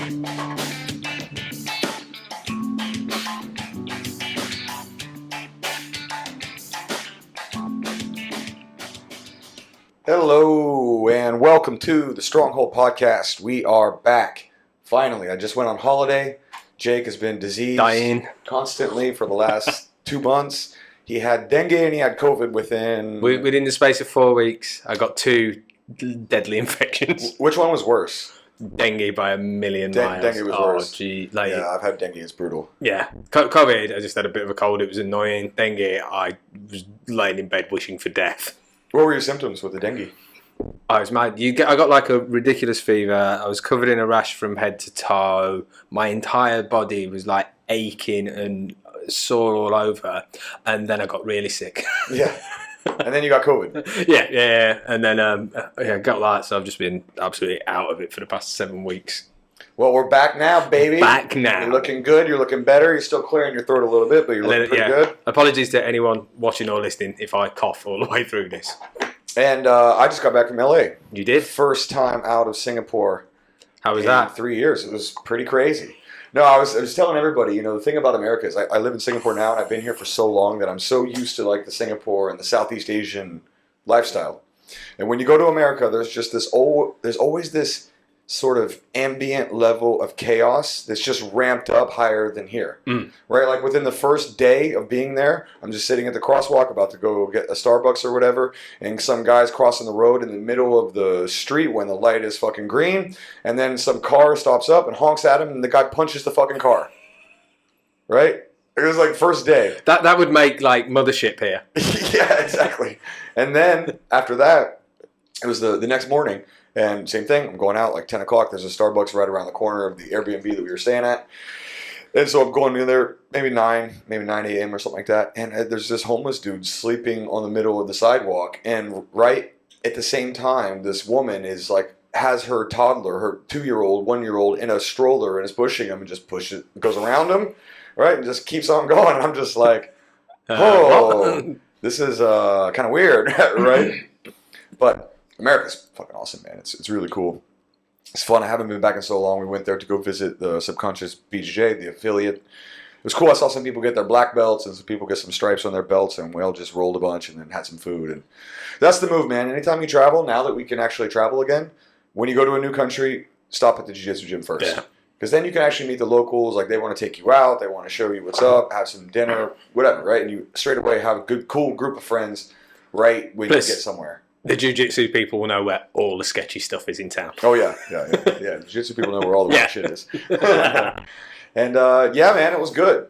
Hello and welcome to the Stronghold podcast. We are back. Finally, I just went on holiday. Jake has been diseased Dying constantly for the last 2 months. He had dengue and he had COVID within within the space of 4 weeks. I got 2 deadly infections. Which one was worse? Dengue by a million miles. Dengue was worse. Gee, Yeah, I've had dengue. It's brutal. Yeah, COVID. I just had a bit of a cold. It was annoying. Dengue. I was laying in bed wishing for death. What were your symptoms with the dengue? I was mad. I got like a ridiculous fever. I was covered in a rash from head to toe. My entire body was like aching and sore all over. And then I got really sick. Yeah. And then you got COVID. Yeah. And then got that. So I've just been absolutely out of it for the past 7 weeks. Well, we're back now, baby. Back now. You're looking good. You're looking better. You're still clearing your throat a little bit, but you're looking pretty good. Apologies to anyone watching or listening if I cough all the way through this. And I just got back from LA. You did? First time out of Singapore. How was that? 3 years. It was pretty crazy. No, I was telling everybody, the thing about America is I live in Singapore now, and I've been here for so long that I'm so used to like the Singapore and the Southeast Asian lifestyle. And when you go to America, there's just there's always this sort of ambient level of chaos that's just ramped up higher than here, right? Like within the first day of being there, I'm just sitting at the crosswalk about to go get a Starbucks or whatever, and some guy's crossing the road in the middle of the street when the light is fucking green, and then some car stops up and honks at him, and the guy punches the fucking car, right? It was like first day. That would make like mothership here. Yeah, exactly. And then after that, it was the next morning. And same thing, I'm going out like 10 o'clock. There's a Starbucks right around the corner of the Airbnb that we were staying at. And so I'm going in there maybe 9 a.m. or something like that. And there's this homeless dude sleeping on the middle of the sidewalk. And right at the same time, this woman is like, has her toddler, her 2-year-old, 1-year-old in a stroller and is pushing him and just goes around him, right? And just keeps on going. And I'm just like, oh, this is kind of weird, right? But America's fucking awesome, man. It's really cool. It's fun. I haven't been back in so long. We went there to go visit the Subconscious BJJ, the affiliate. It was cool. I saw some people get their black belts and some people get some stripes on their belts, and we all just rolled a bunch and then had some food. And that's the move, man. Anytime you travel, now that we can actually travel again, when you go to a new country, stop at the jiu-jitsu gym first. Yeah. Because then you can actually meet the locals. Like, they want to take you out. They want to show you what's up, have some dinner, whatever, right? And you straight away have a good, cool group of friends right when you get somewhere. The jiu-jitsu people will know where all the sketchy stuff is in town. Oh, yeah. The jiu-jitsu people know where all the right shit is. And, yeah, man, it was good.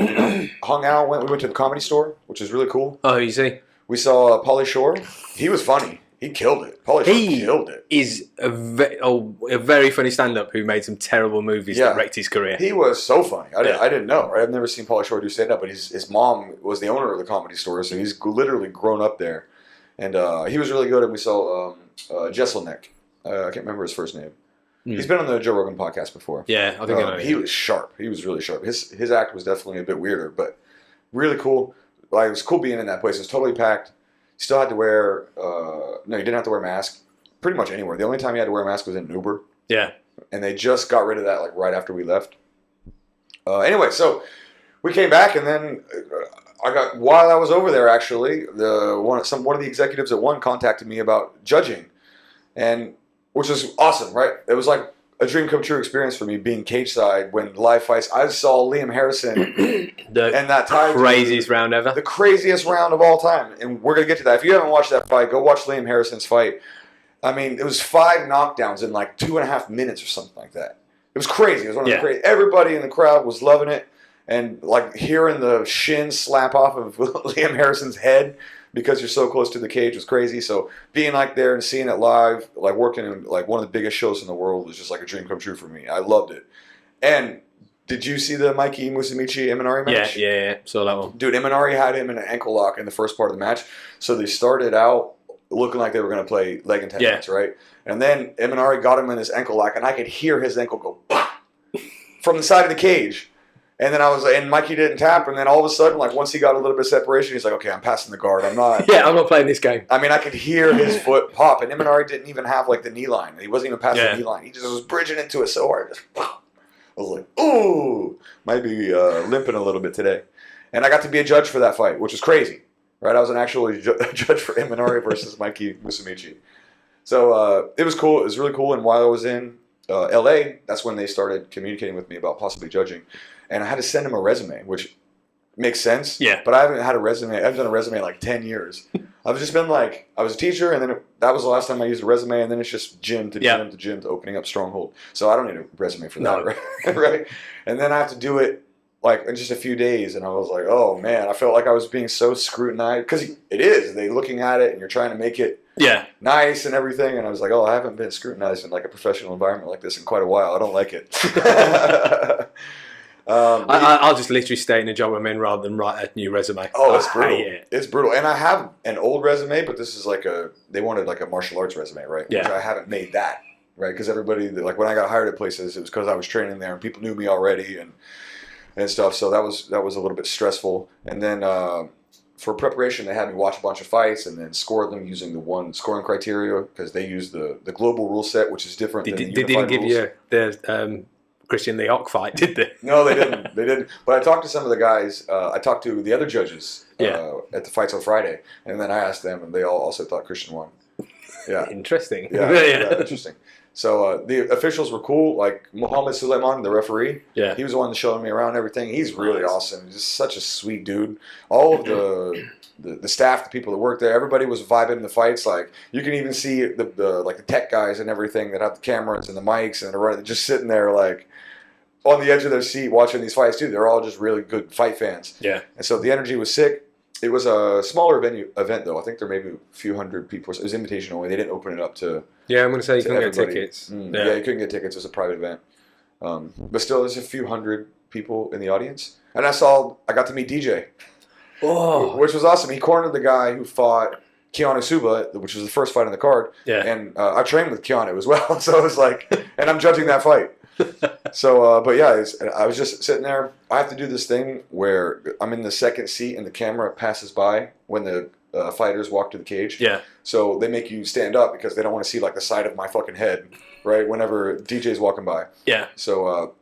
Hung out, we went to the Comedy Store, which is really cool. Oh, you see? We saw Pauly Shore. He was funny. He killed it. Pauly Shore killed it. Is a very funny stand-up who made some terrible movies that wrecked his career. He was so funny. I didn't know, right? I've never seen Pauly Shore do stand-up, but his mom was the owner of the Comedy Store, so he's literally grown up there. And he was really good. And we saw Jesselnick. I can't remember his first name. He's been on the Joe Rogan podcast before. Yeah, I think I know. He was sharp. He was really sharp. His act was definitely a bit weirder, but really cool. Like, it was cool being in that place. It was totally packed. You still had to wear... no, you didn't have to wear a mask. Pretty much anywhere. The only time you had to wear a mask was in an Uber. Yeah. And they just got rid of that like right after we left. Anyway, so we came back, and then... while I was over there, actually, one of the executives at One contacted me about judging, and which was awesome, right? It was like a dream come true experience for me being cage side when live fights. I saw Liam Harrison and that craziest round ever, the craziest round of all time, and we're gonna get to that. If you haven't watched that fight, go watch Liam Harrison's fight. I mean, it was 5 knockdowns in like 2.5 minutes or something like that. It was crazy. It was one of the crazy. Everybody in the crowd was loving it. And like hearing the shin slap off of Liam Harrison's head because you're so close to the cage was crazy. So being like there and seeing it live, like working in like one of the biggest shows in the world was just like a dream come true for me. I loved it. And did you see the Mikey Musumeci Imanari match? Yeah. Saw that one. Dude, Imanari had him in an ankle lock in the first part of the match. So they started out looking like they were going to play leg and tendons, right? And then Imanari got him in his ankle lock, and I could hear his ankle go from the side of the cage. And then and Mikey didn't tap, and then all of a sudden, like once he got a little bit of separation, he's like, okay, I'm passing the guard. I'm not. I'm not playing this game. I mean, I could hear his foot pop, and Imanari didn't even have like the knee line. He wasn't even past the knee line. He just was bridging into it so hard. Just, I was like, ooh, might be limping a little bit today. And I got to be a judge for that fight, which was crazy, right? I was an actual judge for Imanari versus Mikey Musumeci. So it was cool. It was really cool. And while I was in LA, that's when they started communicating with me about possibly judging. And I had to send them a resume, which makes sense. Yeah. But I haven't had a resume. I haven't done a resume in like 10 years. I've just been like, I was a teacher, and then that was the last time I used a resume, and then it's just gym to gym to gym to opening up Stronghold. So I don't need a resume for that, right? Right? And then I have to do it like in just a few days, and I was like, oh man, I felt like I was being so scrutinized, because it is. They're looking at it, and you're trying to make it nice and everything, and I was like, oh, I haven't been scrutinized in like a professional environment like this in quite a while. I don't like it. I'll just literally stay in the job I'm in rather than write a new resume. Oh, it's brutal. Hate it. It's brutal. And I have an old resume, but this is like they wanted like a martial arts resume, right? Yeah. Which I haven't made that, right? Because everybody, like when I got hired at places, it was because I was training there and people knew me already and stuff. So that was a little bit stressful. And then for preparation, they had me watch a bunch of fights and then score them using the one scoring criteria, because they use the global rule set, which is different than the They unified didn't give rules. you the Christian Lee Hawk fight, did they? No, they didn't. They didn't. But I talked to some of the guys. I talked to the other judges at the fights on Friday, and then I asked them, and they all also thought Christian won. Yeah. Interesting. Yeah, interesting. So the officials were cool. Like Mohammed Suleiman, the referee, he was the one showing me around and everything. He's really awesome. He's just such a sweet dude. All of the staff, the people that work there, everybody was vibing in the fights. Like you can even see the tech guys and everything that have the cameras and the mics and they're just sitting there like on the edge of their seat watching these fights too. They're all just really good fight fans. Yeah. And so the energy was sick. It was a smaller event though. I think there may be a few hundred people. It was invitation only. They didn't open it up to. Yeah, I'm going to say you couldn't get everybody. tickets. Yeah, you couldn't get tickets. It was a private event. But still, there's a few hundred people in the audience. And I got to meet DJ, which was awesome. He cornered the guy who fought Keanu Suba, which was the first fight on the card. Yeah. And I trained with Keanu as well. So it was like, and I'm judging that fight. So, but yeah, I was just sitting there. I have to do this thing where I'm in the second seat and the camera passes by when the fighters walk to the cage. Yeah. So they make you stand up because they don't want to see like the side of my fucking head, right? Whenever DJ's walking by. Yeah. So,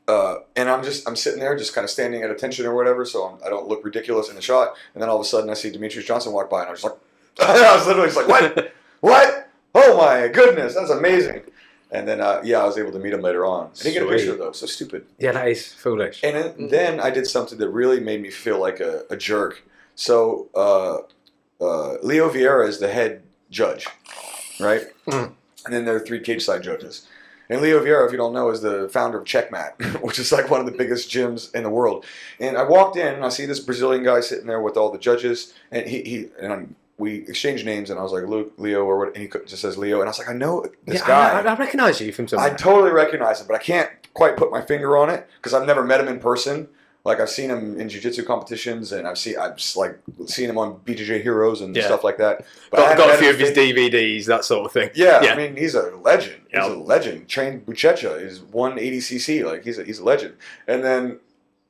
and I'm sitting there just kind of standing at attention or whatever, so I don't look ridiculous in the shot. And then all of a sudden I see Demetrius Johnson walk by and I was like, I was literally just like, what? What? Oh my goodness, that's amazing. And then, I was able to meet him later on. I didn't get a picture, though. So stupid. Yeah, that is foolish. And then I did something that really made me feel like a jerk. So Leo Vieira is the head judge, right? And then there are 3 cage-side judges. And Leo Vieira, if you don't know, is the founder of Checkmat, which is like one of the biggest gyms in the world. And I walked in, and I see this Brazilian guy sitting there with all the judges. And we exchanged names, and I was like, Leo, or what? And he just says Leo, and I was like, I know this guy. I recognize you from somewhere. I totally recognize him, but I can't quite put my finger on it because I've never met him in person. Like I've seen him in jiu-jitsu competitions, and I've seen him on BJJ Heroes and stuff like that. But got a few of his DVDs, that sort of thing. Yeah, I mean he's a legend. Yep. He's a legend. Trained Buchecha is 180cc. Like he's a legend. And then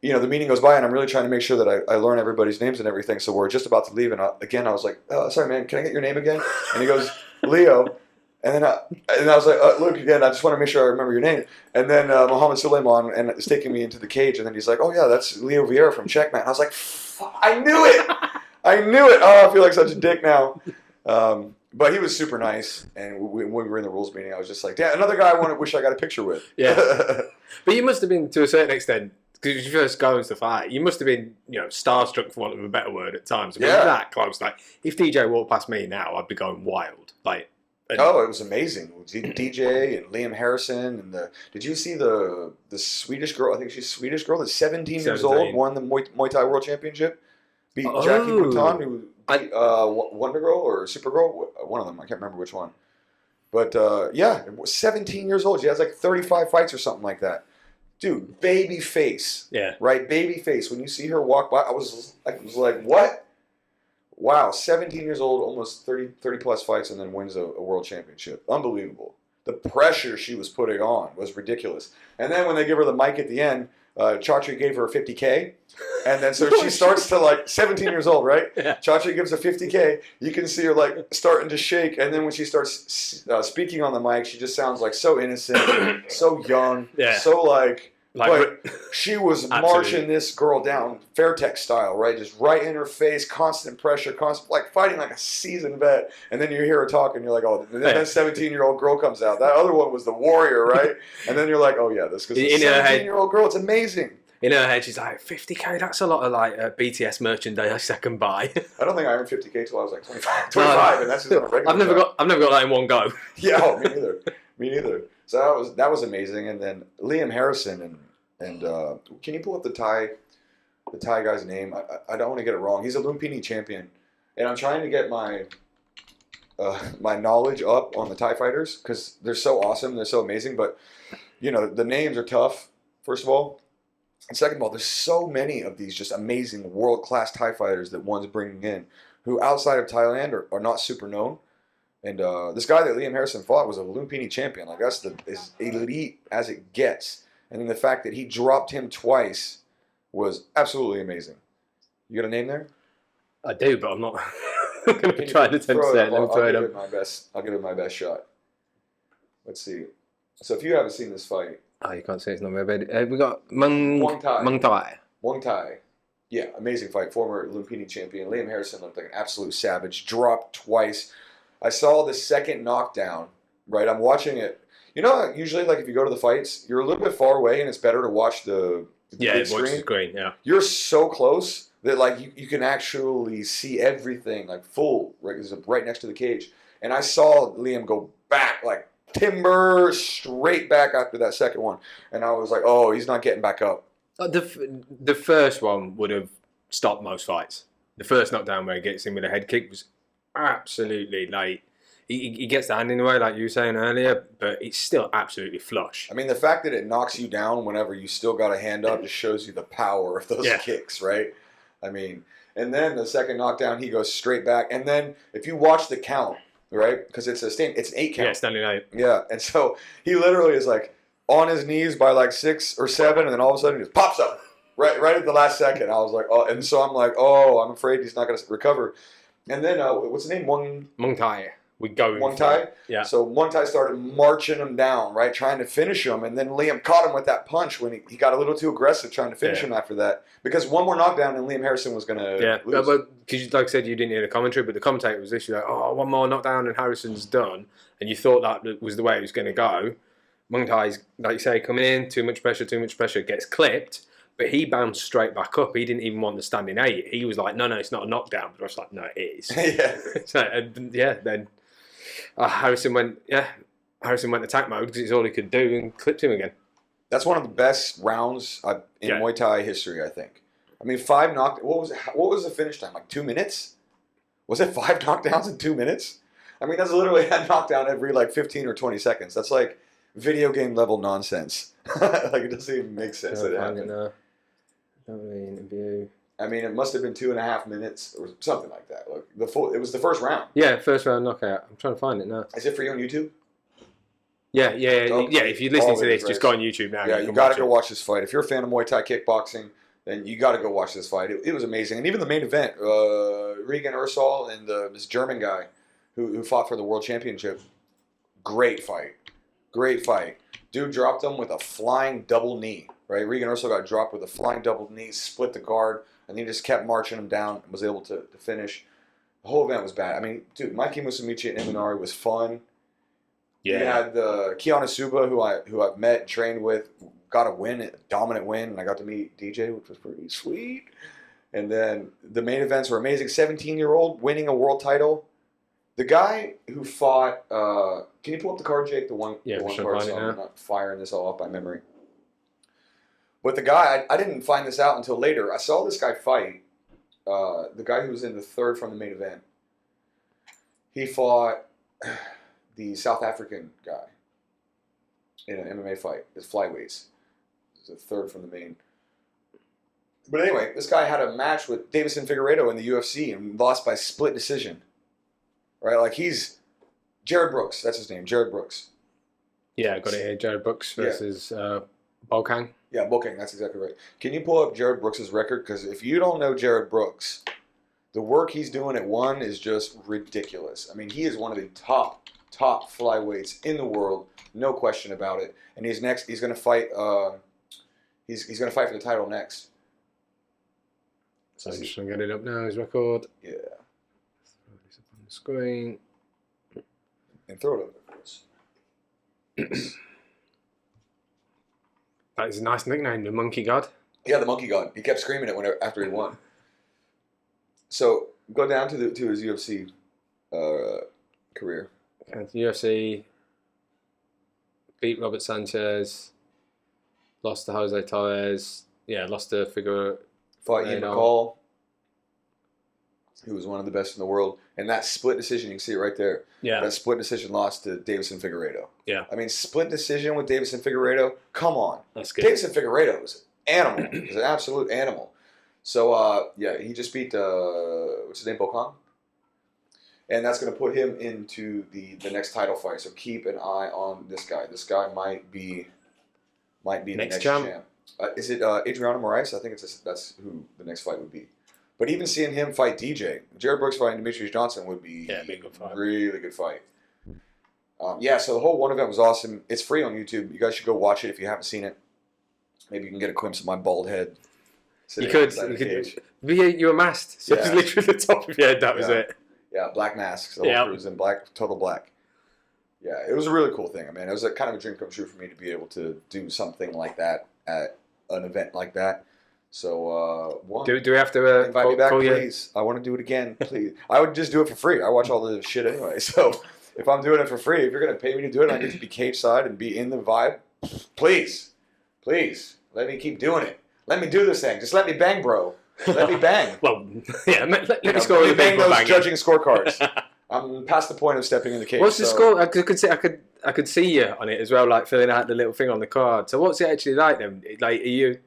the meeting goes by, and I'm really trying to make sure that I learn everybody's names and everything. So we're just about to leave, and I was like, sorry, man, can I get your name again? And he goes, Leo. And then I was like, look, again, I just want to make sure I remember your name. And then Mohammed Suleiman is taking me into the cage, and then he's like, oh, yeah, that's Leo Vieira from Checkmat. And I was like, I knew it. I knew it. Oh, I feel like such a dick now. But he was super nice, and when we were in the rules meeting, I was just like, damn, another guy I wish I got a picture with. Yeah. But you must have been, to a certain extent, because you first go into the fight, you must have been, starstruck, for want of a better word, at times. I mean, that close. Like, if DJ walked past me now, I'd be going wild. Like, it was amazing. DJ and Liam Harrison and did you see the Swedish girl? I think she's a Swedish girl that's 17 years old, won the Muay Thai World Championship, beat Jackie Bouton, who beat Wonder Girl or Supergirl, one of them. I can't remember which one. But 17 years old. She has like 35 fights or something like that. Dude, baby face. Yeah. Right, baby face. When you see her walk by, I was like, what? Wow, 17 years old, almost 30 plus fights, and then wins a world championship. Unbelievable. The pressure she was putting on was ridiculous. And then when they give her the mic at the end, Chatri gave her 50K. And then so she starts to like 17 years old, right? Yeah. Chatri gives her 50K. You can see her like starting to shake. And then when she starts speaking on the mic, she just sounds like so innocent, so young, so like but she was marching this girl down, Fairtex style, right? Just right in her face, constant pressure, like fighting like a seasoned vet. And then you hear her talk, and you're like, oh, and then that 17-year-old girl comes out. That other one was the warrior, right? And then you're like, oh yeah, this because the 17-year-old girl, it's amazing. In her head, she's like, 50K, that's a lot of like BTS merchandise I can buy. I don't think I earned 50K till I was like 25, and that's just on a regular I've never got that in one go. Yeah, me neither. So that was amazing. And then Liam Harrison and can you pull up the Thai guy's name? I don't want to get it wrong. He's a Lumpini champion, and I'm trying to get my my knowledge up on the Thai fighters because they're so awesome, they're so amazing. But the names are tough. First of all, and second of all, there's so many of these just amazing world-class Thai fighters that one's bringing in, who outside of Thailand are not super known. And this guy that Liam Harrison fought was a Lumpini champion. Like that's as elite as it gets. And then the fact that he dropped him twice was absolutely amazing. You got a name there? I do, but I'm not going to try to attempt to say it. Let me throw it up. I'll give it my best shot. Let's see. So if you haven't seen this fight. Oh, you can't say it's not very bad. We got Muang Thai. Muang Thai. Yeah, amazing fight. Former Lumpini champion. Liam Harrison looked like an absolute savage. Dropped twice. I saw the second knockdown, right? I'm watching it. Usually, like if you go to the fights, you're a little bit far away, and it's better to watch the big screen. Screen. Yeah, you're so close that like you can actually see everything like full. Right, it's right next to the cage, and I saw Liam go back like timber straight back after that second one, and I was like, oh, he's not getting back up. The first one would have stopped most fights. The first knockdown where he gets in with a head kick was absolutely like. He gets the hand in the way, like you were saying earlier, but it's still absolutely flush. I mean, the fact that it knocks you down whenever you still got a hand up just shows you the power of those kicks, right? I mean, and then the second knockdown, he goes straight back. And then if you watch the count, right, because it's an 8 count. Yeah, standing 8. Yeah, and so he literally is like on his knees by like 6 or 7, and then all of a sudden he just pops up right at the last second. I was like, oh, and so I'm like, oh, I'm afraid he's not going to recover. And then what's his name? Muang Thai. We go Muang Thai? Yeah. So Muang Thai started marching him down, right, trying to finish him. And then Liam caught him with that punch when he got a little too aggressive trying to finish him after that. Because one more knockdown and Liam Harrison was going to lose. But because like I said, you didn't hear the commentary, but the commentator was literally like, oh, one more knockdown and Harrison's done. And you thought that was the way it was going to go. Muang Thai's, like you say, coming in, too much pressure, gets clipped. But he bounced straight back up. He didn't even want the standing 8. He was like, no, it's not a knockdown. But I was like, no, it is. Then... Harrison went attack mode because it's all he could do and clipped him again. That's one of the best rounds in Muay Thai history, I think. I mean, 5 knockdowns. What was the finish time? Like 2 minutes? Was it 5 knockdowns in 2 minutes? I mean, that's literally a knockdown every like 15 or 20 seconds. That's like video game level nonsense. Like it doesn't even make sense that it happened. Don't really interview. I mean, it must have been 2.5 minutes or something like that. Like it was the first round. Yeah, first round knockout. I'm trying to find it now. Is it for you on YouTube? Yeah. If you're listening to this, just go on YouTube now. Yeah, you got to go watch this fight. If you're a fan of Muay Thai kickboxing, then you got to go watch this fight. It was amazing, and even the main event, Regan Ursal and this German guy who fought for the world championship. Great fight. Dude dropped him with a flying double knee. Right, Regan Ursal got dropped with a flying double knee, split the guard. And he just kept marching him down and was able to finish. The whole event was bad. I mean, dude, Mikey Musumeci and Imanari was fun. Yeah. You had the Kiana Suba, who I've met and trained with, got a dominant win, and I got to meet DJ, which was pretty sweet. And then the main events were amazing. 17-year-old winning a world title. The guy who fought, can you pull up the card, Jake? The one card, so I'm not firing this all up by memory. But the guy, I didn't find this out until later. I saw this guy fight, the guy who was in the third from the main event. He fought the South African guy in an MMA fight. It's flyweights. It's the third from the main. But anyway, this guy had a match with Davison Figueiredo in the UFC and lost by split decision. Right? Like he's Jared Brooks. That's his name, Jared Brooks. Yeah, I got it here. Jared Brooks versus Volkan. Yeah, Booking. That's exactly right. Can you pull up Jared Brooks' record? Because if you don't know Jared Brooks, the work he's doing at one is just ridiculous. I mean, he is one of the top flyweights in the world, no question about it. And he's next. He's going to fight. He's going to fight for the title next. So I'm just going to get it up now. His record. Yeah. Throw this up on the screen. And throw it over, Chris. That is a nice nickname, the Monkey God. Yeah, the Monkey God. He kept screaming it after he won. So go down to his UFC career. UFC, beat Robert Sanchez, lost to Jose Torres. Yeah, lost to Figueroa. Fought Ian McCall, who was one of the best in the world. And that split decision, you can see it right there. Yeah. That split decision lost to Davison Figueiredo. Yeah. I mean, split decision with Davison Figueiredo, come on. That's good. Davison Figueiredo is an animal. He's an absolute animal. So, yeah, he just beat, what's his name, Bokan? And that's going to put him into the next title fight. So keep an eye on this guy. This guy might be the next champ. Is it Adriano Moraes? I think that's who the next fight would be. But even seeing him fight DJ, Jared Brooks fighting Demetrius Johnson would be a good fight. Really good fight. Yeah, so the whole one event was awesome. It's free on YouTube. You guys should go watch it if you haven't seen it. Maybe you can get a glimpse of my bald head. You could. You were masked, so it was literally the top of your head. That was it. Yeah, black masks. The whole crew was in black, total black. Yeah, it was a really cool thing. I mean, it was kind of a dream come true for me to be able to do something like that at an event like that. So, do we have to invite me back, please? I want to do it again, please. I would just do it for free. I watch all the shit anyway. So, if I'm doing it for free, if you're going to pay me to do it, and I get to be cage side and be in the vibe, please, let me keep doing it. Let me do this thing. Just let me bang, bro. Let me bang. Well, yeah, let me score. Let me bang those judging scorecards. I'm past the point of stepping in the cage. What's the score? I could see you on it as well, like filling out the little thing on the card. So what's it actually like then? Like, are you?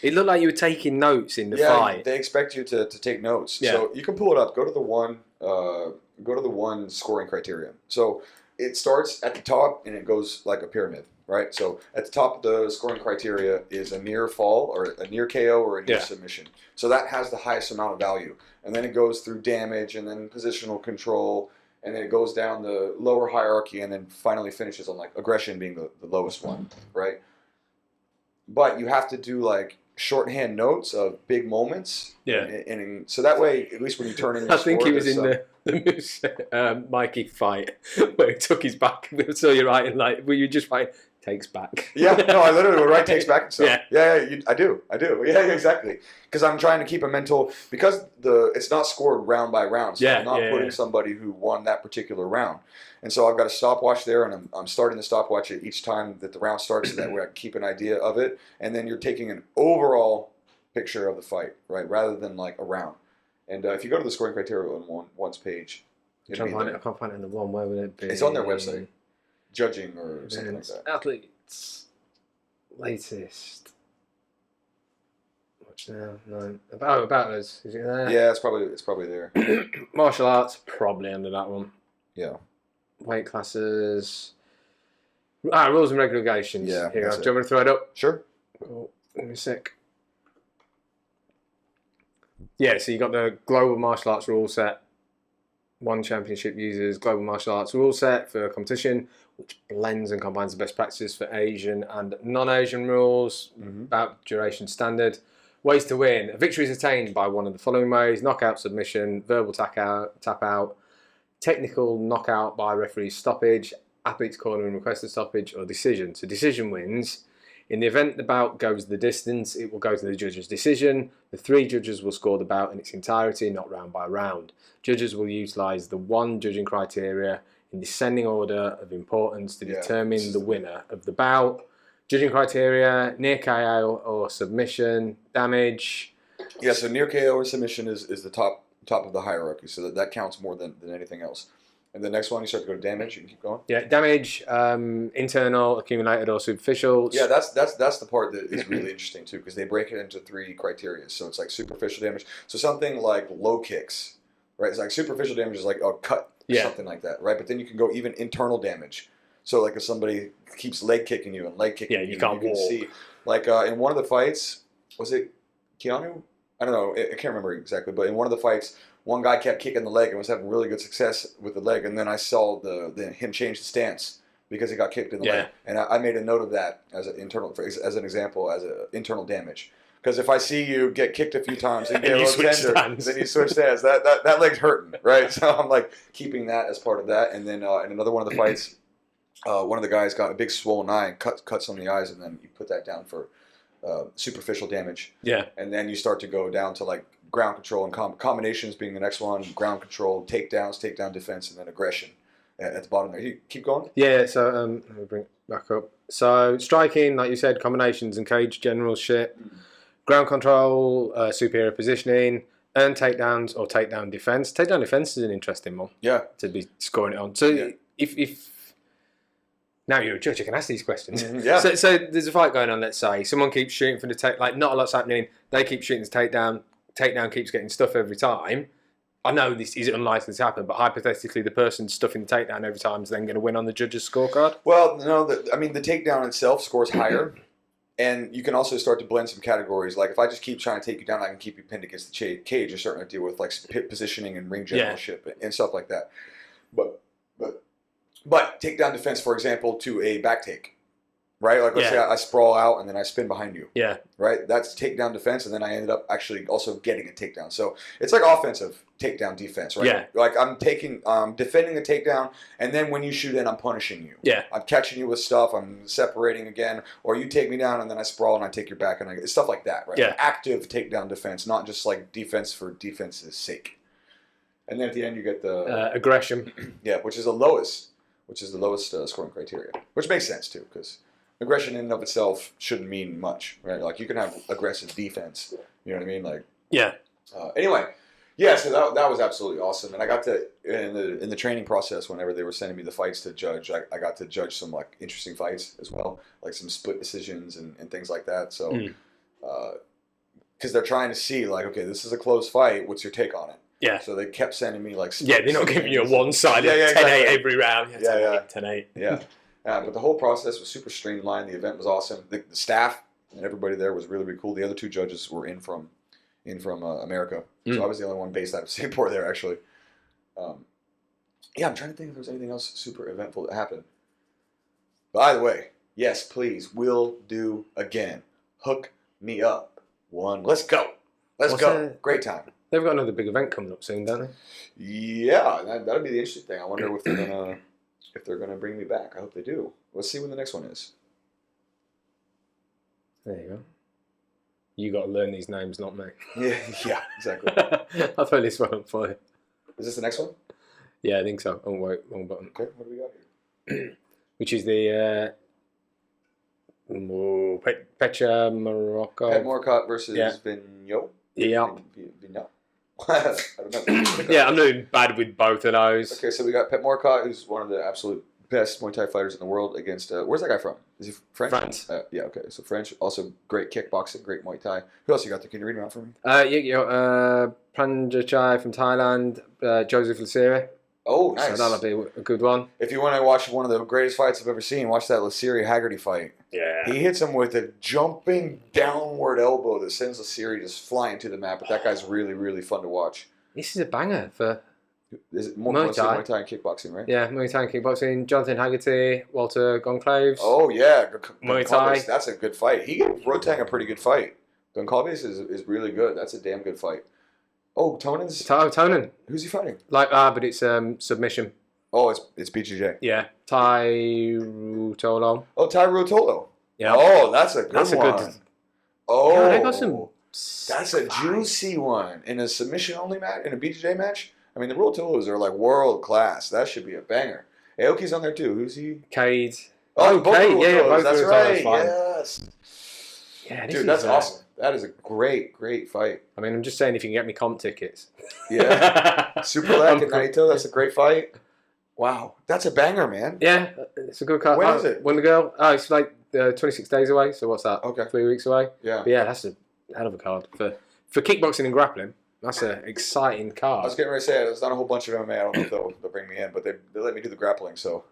It looked like you were taking notes in the fight. Yeah, they expect you to take notes. Yeah. So you can pull it up. Go to the one scoring criterion. So it starts at the top and it goes like a pyramid, right? So at the top of the scoring criteria is a near fall or a near KO or a near submission. So that has the highest amount of value. And then it goes through damage and then positional control. And then it goes down the lower hierarchy and then finally finishes on like aggression being the lowest one, right? But you have to do like shorthand notes of big moments. Yeah. And so that way, at least when you turn in your I think he was in the Mikey fight where he took his back. So you're right, like, were you just fighting? Takes back. Yeah, no, I literally would write takes back and stuff. I do. Yeah, exactly. Because I'm trying to keep a mental, because it's not scored round by round, so I'm not putting somebody who won that particular round. And so I've got a stopwatch there, and I'm starting the stopwatch at each time that the round starts, so that way I can keep an idea of it. And then you're taking an overall picture of the fight, right, rather than like a round. And if you go to the scoring criteria on one's page, I can't find it in the one. Where would it be? It's on their website. Judging or something like that. Athletes latest. Watch now. No. About us. Is it there? Yeah, it's probably there. Martial arts probably under that one. Yeah. Weight classes. Rules and regulations. Yeah. Here, do you want me to throw it up? Sure. Oh, give me a sec. Yeah, so you got the global martial arts rule set. One championship uses global martial arts rule set for competition, which blends and combines the best practices for Asian and non-Asian rules, about duration standard. Ways to win. A victory is attained by one of the following ways: knockout, submission, verbal tap out, technical knockout by referee stoppage, athlete's corner and requested stoppage, or decision. So decision wins. In the event the bout goes the distance, it will go to the judge's decision. The 3 judges will score the bout in its entirety, not round by round. Judges will utilise the one judging criteria in descending order of importance to determine the winner of the bout. Judging criteria: near KO or submission, damage. Yeah, so near KO or submission is the top of the hierarchy, so that counts more than anything else. And the next one, you start to go to damage. You can keep going. Yeah, damage, internal, accumulated, or superficial. Yeah, that's the part that is really interesting too, because they break it into 3 criteria. So it's like superficial damage. So something like low kicks, right? It's like superficial damage is like a cut, or something like that, right? But then you can go even internal damage. So like if somebody keeps leg kicking you and leg kicking you can't can walk. see. Like in one of the fights, was it Keanu? I don't know. I can't remember exactly, but in one of the fights, one guy kept kicking the leg and was having really good success with the leg, and then I saw him change the stance because he got kicked in the leg, and I made a note of that as an as an example, as an internal damage. Because if I see you get kicked a few times and get a little tender, then you switch stance. That leg's hurting, right? So I'm like keeping that as part of that. And then in another one of the fights, one of the guys got a big swollen eye and cuts on the eyes, and then you put that down for superficial damage. Yeah. And then you start to go down to like ground control and combinations being the next one, ground control, takedowns, takedown defense, and then aggression at the bottom there. You keep going? Yeah, so let me bring it back up. So striking, like you said, combinations and cage general shit. Ground control, superior positioning, earn takedowns or takedown defense. Takedown defense is an interesting one. Yeah. To be scoring it on. So if now you're a judge, you can ask these questions. Yeah. So there's a fight going on, let's say. Someone keeps shooting for the take, like not a lot's happening. They keep shooting the takedown. Takedown keeps getting stuff every time. I know this is unlikely to happen, but hypothetically, the person stuffing the takedown every time is then going to win on the judge's socard. Well, no, the takedown itself scores higher. And you can also start to blend some categories. Like if I just keep trying to take you down, I can keep you pinned against the cage. You're starting to deal with like positioning and ring generalship and stuff like that. But takedown defense, for example, to a back take, right? Like let's say I sprawl out and then I spin behind you. Yeah. Right? That's takedown defense, and then I ended up actually also getting a takedown. So it's like offensive takedown defense, right? Yeah. Like I'm defending the takedown, and then when you shoot in, I'm punishing you. Yeah. I'm catching you with stuff, I'm separating again, or you take me down and then I sprawl and I take your back, and it's stuff like that, right? Yeah. Like active takedown defense, not just like defense for defense's sake. And then at the end you get the aggression. Yeah, which is the lowest scoring criteria, which makes sense too, because aggression in and of itself shouldn't mean much, right? Like you can have aggressive defense, you know what I mean? Like anyway, yeah. So that was absolutely awesome, and I got to in the training process whenever they were sending me the fights to judge, I got to judge some like interesting fights as well, like some split decisions and things like that. So because they're trying to see like, okay, this is a close fight. What's your take on it? Yeah. So they kept sending me like they're not giving you a one-sided 10-8 every round. 10-8. Yeah. But the whole process was super streamlined. The event was awesome. The staff and everybody there was really, really cool. The other two judges were in from America, so I was the only one based out of Singapore there actually. I'm trying to think if there was anything else super eventful that happened. By the way, yes, please, will do again. Hook me up. Let's go. Great time. They've got another big event coming up soon, don't they? Yeah, that'll be the interesting thing. I wonder if they're gonna bring me back. I hope they do. Let's see when the next one is. There you go. You got to learn these names, not me. Yeah, exactly. I'll throw this one up for you. Is this the next one? Yeah, I think so. Oh wait, wrong button. Okay, what do we got here? Which is the Pecha Morocco. Pet Morcott versus Vigneault. Yeah. Vigneault. I don't know. Yeah, I'm doing bad with both of those. Okay, so we got Pet Morcott, who's one of the absolute best Muay Thai fighters in the world, against where's that guy from? Is he French? France. Yeah, okay. So French, also great kickboxing, great Muay Thai. Who else you got there? Can you read them out for me? Pranjachai from Thailand, Joseph Lasiri. Oh, nice. So that'll be a good one. If you want to watch one of the greatest fights I've ever seen, watch that Lasiri Haggerty fight. Yeah. He hits him with a jumping downward elbow that sends Lasiri just flying to the mat, but that guy's really, really fun to watch. This is a banger for Is it more Muay Thai. Muay Thai and kickboxing, right? Yeah, Muay Thai and kickboxing. Jonathan Haggerty, Walter Goncalves. Oh, yeah. Muay Thai. That's a good fight. He gave Rotang a pretty good fight. Goncalves is really good. That's a damn good fight. Oh, Tonan's... Tonan. Who's he fighting? But it's submission. Oh, it's BJJ. Yeah. Tai Rutolo. Oh, Ty Rotolo. Yeah. Oh, that's a good one. Good... Oh. Yeah, they got some... That's a juicy one. In a submission-only match, in a BJJ match, I mean, the Rotolos are like world-class. That should be a banger. Aoki's on there, too. Who's he? Cade. Oh, both Cade. Yeah, both that's right. Yes. Yeah, dude, that's awesome. That is a great, great fight. I mean, I'm just saying if you can get me comp tickets. Yeah. Super Leg and Naito, that's a great fight. Wow. That's a banger, man. Yeah, it's a good card. When is it? When the girl... Oh, it's like 26 days away, so what's that? Okay. 3 weeks away? Yeah. But yeah, that's a hell of a card. For kickboxing and grappling, that's an exciting card. I was getting ready to say, there's not a whole bunch of MMA. I don't know if they'll bring me in, but they let me do the grappling, so...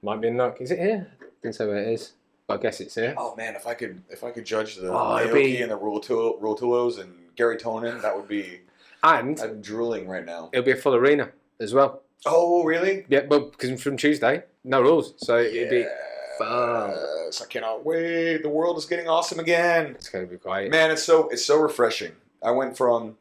Might be a knock. Is it here? Didn't say where it is. But I guess it's here. Oh man, if I could judge the it'd Naoki be- and the Ruotulos and Gary Tonin, that would be. And I'm drooling right now. it'll be a full arena as well. Oh really? Yeah, well, because from Tuesday, no rules. So it'd be fun. Yes, I cannot wait. The world is getting awesome again. It's going to be great. Man, it's so refreshing. I went from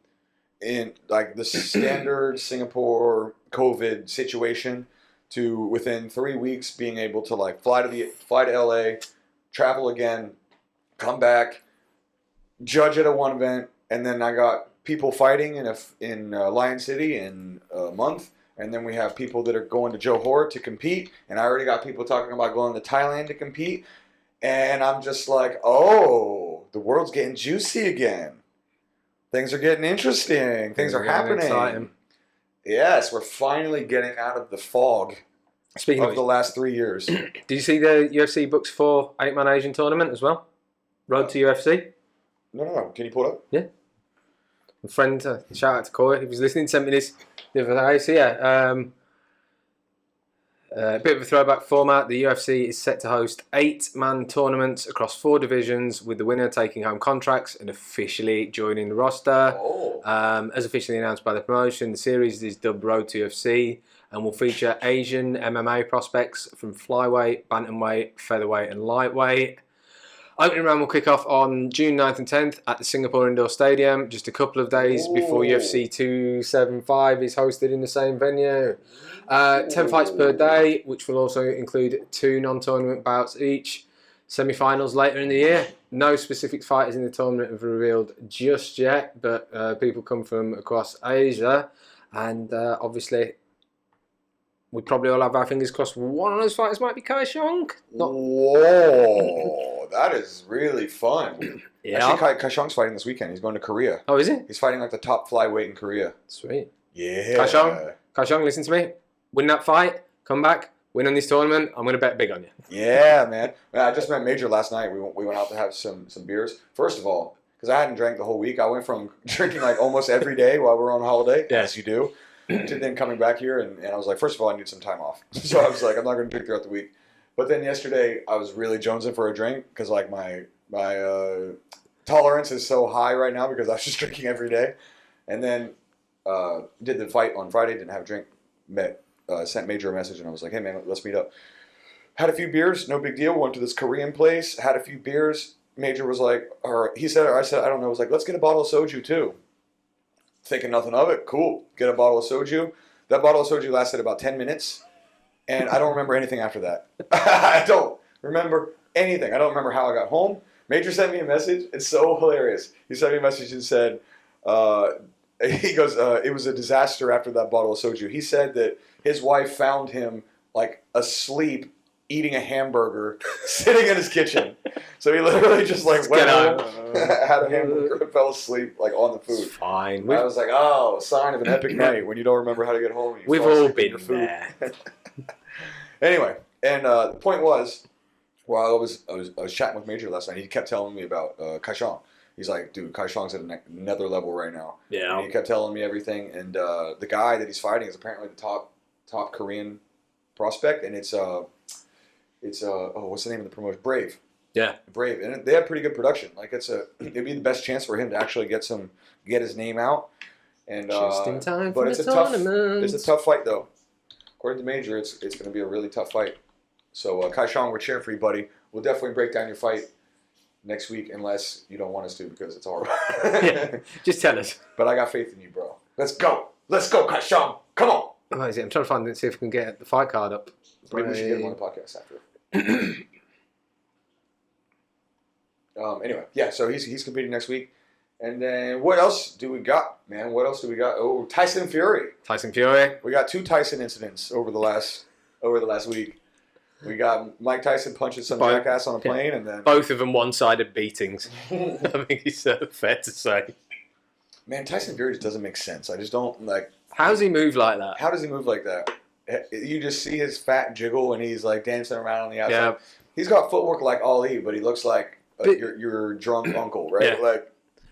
in like the standard Singapore COVID situation to within 3 weeks being able to like fly to LA, travel again, come back, judge at one event, and then I got people fighting in Lion City in a month. And then we have people that are going to Johor to compete. And I already got people talking about going to Thailand to compete. And I'm just like, oh, the world's getting juicy again. Things are getting interesting. Things are happening. Exciting. Yes, we're finally getting out of the fog Speaking of the last 3 years. did you see the UFC books for 8-man Asian tournament as well? Road to UFC? No. Can you pull it up? Yeah. A friend, shout out to Corey, he was listening, sent me this the other day. So yeah, a bit of a throwback format. The UFC is set to host 8-man tournaments across 4 divisions, with the winner taking home contracts and officially joining the roster. Oh. As officially announced by the promotion, the series is dubbed Road to UFC and will feature Asian MMA prospects from flyweight, bantamweight, featherweight and lightweight. Opening round will kick off on June 9th and 10th at the Singapore Indoor Stadium, just a couple of days before UFC 275 is hosted in the same venue. 10 fights per day, which will also include 2 non-tournament bouts each. Semi-finals later in the year. No specific fighters in the tournament have revealed just yet, but people come from across Asia, and obviously we probably all have our fingers crossed one of those fighters might be Kai Xiong. Whoa, that is really fun. Yeah. Actually, Kai Xiong's fighting this weekend. He's going to Korea. Oh, is he? He's fighting like the top flyweight in Korea. Sweet. Yeah. Kai Xiong, listen to me. Win that fight, come back, win on this tournament. I'm going to bet big on you. Yeah, man. I just met Major last night. We went out to have some beers. First of all, because I hadn't drank the whole week, I went from drinking like almost every day while we were on holiday, as you do, to then coming back here, and I was like, first of all, I need some time off. So I was like, I'm not going to drink throughout the week. But then yesterday, I was really jonesing for a drink because like my tolerance is so high right now because I was just drinking every day. And then did the fight on Friday, didn't have a drink, sent Major a message, and I was like, hey man, let's meet up. Had a few beers, no big deal. Went to this Korean place, had a few beers. Major was like, or he said, or I said, I don't know. I was like, let's get a bottle of soju too. Thinking nothing of it. Cool. Get a bottle of soju. That bottle of soju lasted about 10 minutes, and I don't remember anything after that. I don't remember anything. I don't remember how I got home. Major sent me a message. It's so hilarious. He sent me a message and said, he goes, it was a disaster after that bottle of soju. He said that his wife found him like asleep eating a hamburger sitting in his kitchen. So he literally just like went home, had a hamburger, and fell asleep like on the food. It's fine. I was like, oh, sign of an epic night when you don't remember how to get home. You We've fall all asleep in your been food. there. Anyway, and the point was, while I was chatting with Major last night, he kept telling me about Kai Xiong. He's like, dude, Kai Xiong's at another level right now. Yeah. And he kept telling me everything, and the guy that he's fighting is apparently the top Korean prospect, and it's what's the name of the promotion? Brave. Yeah. Brave, and they have pretty good production. Like it'd be the best chance for him to actually get his name out. And Just in time but for it's the a tournament. it's a tough fight though. According to Major, it's going to be a really tough fight. So Kai Xiong, we're cheering for you, buddy. We'll definitely break down your fight next week, unless you don't want us to because it's horrible. Yeah. Just tell us. But I got faith in you, bro. Let's go, Kai Xiong. Come on. What is it? I'm trying to find it, see if we can get the fight card up. Maybe we should get him on the podcast after. Anyway, yeah. So he's competing next week, and then what else do we got, man? What else do we got? Oh, Tyson Fury. Tyson Fury. We got 2 Tyson incidents over the last week. We got Mike Tyson punching some jackass on a plane, and then Both of them one-sided beatings. I think it's fair to say. man, Tyson Fury just doesn't make sense. I just don't like. How does he move like that? How does he move like that? You just see his fat jiggle, and he's like dancing around on the outside. Yeah. He's got footwork like Ali, but he looks like your drunk uncle, right? Yeah. Like,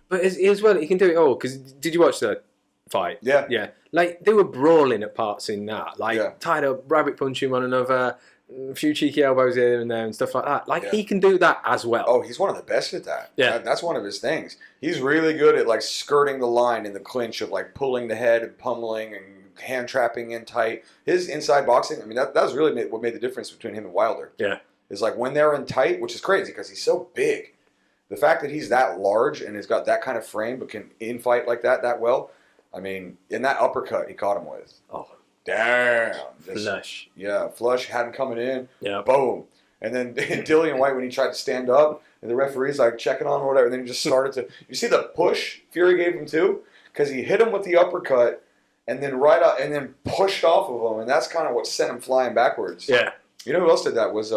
But as well, he can do it all. Because did you watch the fight? yeah. Yeah. Like, they were brawling at parts in that. Like, Yeah. tied up, rabbit punching one another. a few cheeky elbows here and there and stuff like that. Like, Yeah. he can do that as well. Oh, he's one of the best at that. Yeah. That's one of his things. He's really good at like skirting the line in the clinch of like pulling the head and pummeling and hand trapping in tight. His inside boxing, I mean, that was really what made the difference between him and Wilder. Yeah. Is like when they're in tight, which is crazy because he's so big. The fact that he's that large and has got that kind of frame but can in-fight like that well, I mean, in that uppercut he caught him with. Oh. Damn. Flush. Yeah, flush, had him coming in. Yeah. Boom. And then Dillian White, when he tried to stand up, and the referee's like checking on or whatever, and then he just started to... You see the push Fury gave him too? Because he hit him with the uppercut and then and then pushed off of him, and that's kind of what sent him flying backwards. Yeah. You know who else did that? Was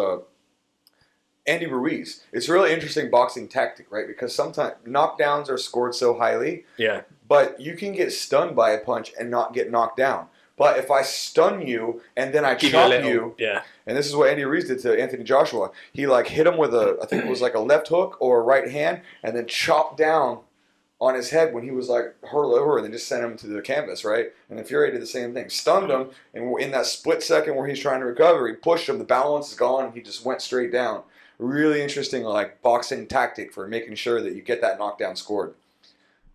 Andy Ruiz. It's a really interesting boxing tactic, right? Because sometimes knockdowns are scored so highly, Yeah. but you can get stunned by a punch and not get knocked down. But if I stun you and then I chop you, yeah, and this is what Andy Ruiz did to Anthony Joshua. He like hit him with I think it was like a left hook or a right hand, and then chopped down on his head when he was like hurled over, and then just sent him to the canvas, right? And then Fury did the same thing, stunned him, and in that split second where he's trying to recover, he pushed him. The balance is gone, and he just went straight down. Really interesting, like boxing tactic for making sure that you get that knockdown scored.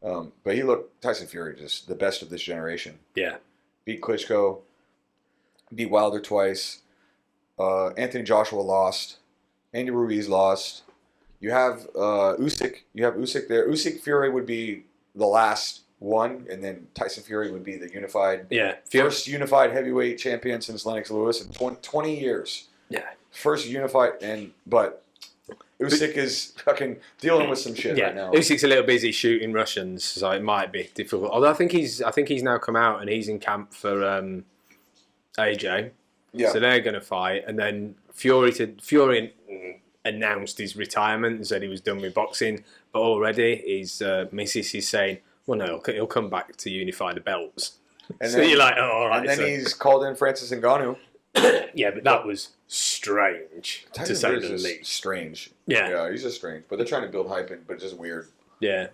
But Tyson Fury, just the best of this generation. Yeah. Beat Klitschko, beat Wilder twice. Anthony Joshua lost. Andy Ruiz lost. You have Usyk. You have Usyk there. Usyk Fury would be the last one, and then Tyson Fury would be the unified, first unified heavyweight champion since Lennox Lewis in 20 years. Yeah. First unified, but Usyk is fucking dealing with some shit right now. Usyk's a little busy shooting Russians, so it might be difficult. Although I think he's now come out and he's in camp for AJ. Yeah. So they're going to fight, and then Fury announced his retirement and said he was done with boxing, but already his missus is saying, well, no, he'll come back to unify the belts. And so then, you're like, oh, all right. And then he's called in Francis Ngannou. Yeah, but that was strange, to say the least. Strange. Yeah, he's just strange. But they're trying to build hype in, but it's just weird. Yeah.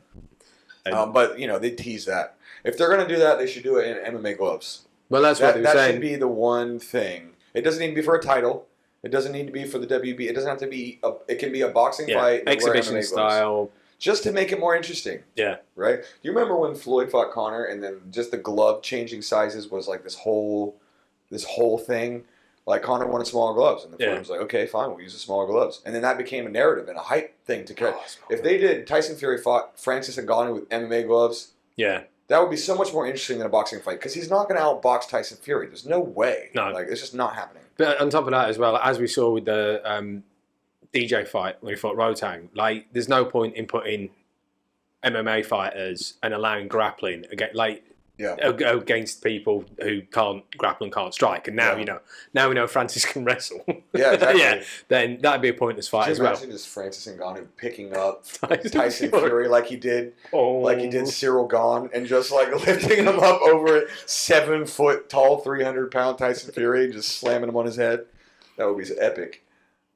But, they tease that. If they're going to do that, they should do it in MMA gloves. Well, that's what they were saying. That should be the one thing. It doesn't need to be for a title. It doesn't need to be for the WB. It doesn't have to be... It can be a boxing fight. Exhibition style. Just to make it more interesting. Yeah. Right? You remember when Floyd fought Conor and then just the glove changing sizes was like this whole thing? Like Conor wanted smaller gloves, and the Floyd was like, okay, fine, we'll use the smaller gloves. And then that became a narrative and a hype thing to catch. If they did Tyson Fury fought Francis Ngannou with MMA gloves, that would be so much more interesting than a boxing fight because he's not going to outbox Tyson Fury. There's no way. No. Like, it's just not happening. But on top of that as well, as we saw with the DJ fight when he fought Rotang, like, there's no point in putting MMA fighters and allowing grappling against people who can't grapple and can't strike. And now now we know Francis can wrestle. Yeah, exactly. Then that'd be a pointless fight as well. Imagine just Francis Ngannou picking up Tyson Fury like he did Cyril Gane and just like lifting him up over 7 foot tall, 300-pound Tyson Fury, just slamming him on his head. That would be epic.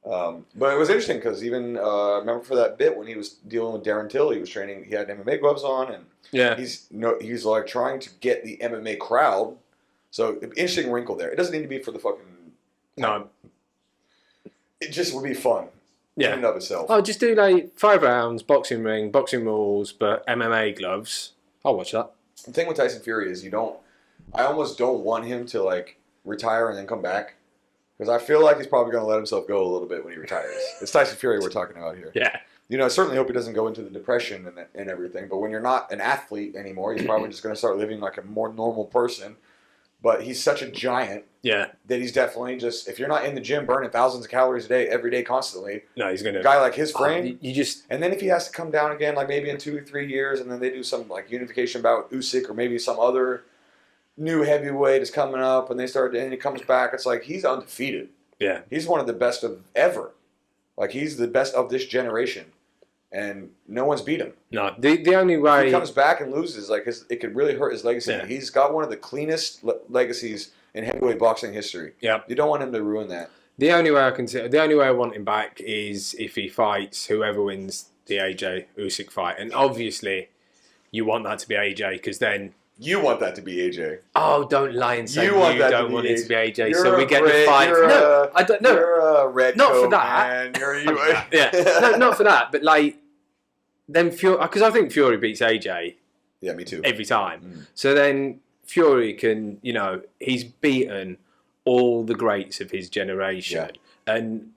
But it was interesting because even remember for that bit when he was dealing with Darren Till, he was training. He had MMA gloves on, and he's like trying to get the MMA crowd. So interesting wrinkle there. It doesn't need to be for the fucking. No. It just would be fun. Yeah. In and of itself. Oh, just do like 5 rounds, boxing ring, boxing rules, but MMA gloves. I'll watch that. The thing with Tyson Fury is I almost don't want him to like retire and then come back. Because I feel like he's probably going to let himself go a little bit when he retires. It's Tyson Fury we're talking about here. Yeah. I certainly hope he doesn't go into the depression and everything. But when you're not an athlete anymore, he's probably just going to start living like a more normal person. But he's such a giant that he's definitely just... If you're not in the gym burning thousands of calories a day, every day, constantly... No, he's going to... A guy like his frame... And then if he has to come down again, like maybe in 2 or 3 years, and then they do some like unification bout with Usyk or maybe some other new heavyweight is coming up, and he comes back, it's like he's undefeated. Yeah. He's one of the best of ever. Like, he's the best of this generation. And no one's beat him. No. The only way... If he comes back and loses, like, it could really hurt his legacy. Yeah. He's got one of the cleanest legacies in heavyweight boxing history. Yeah. You don't want him to ruin that. The only way I want him back is if he fights whoever wins the AJ Usyk fight. And obviously, you want that to be AJ, because then You want that to be AJ. Oh, don't lie and say you don't want it to be AJ. You're So we get the fight. No, I don't know. You're a red not coat, for that. Man. Yeah, no, not for that. But like, then Fury, because I think Fury beats AJ. Yeah, me too. Every time. So then Fury can, he's beaten all the greats of his generation, and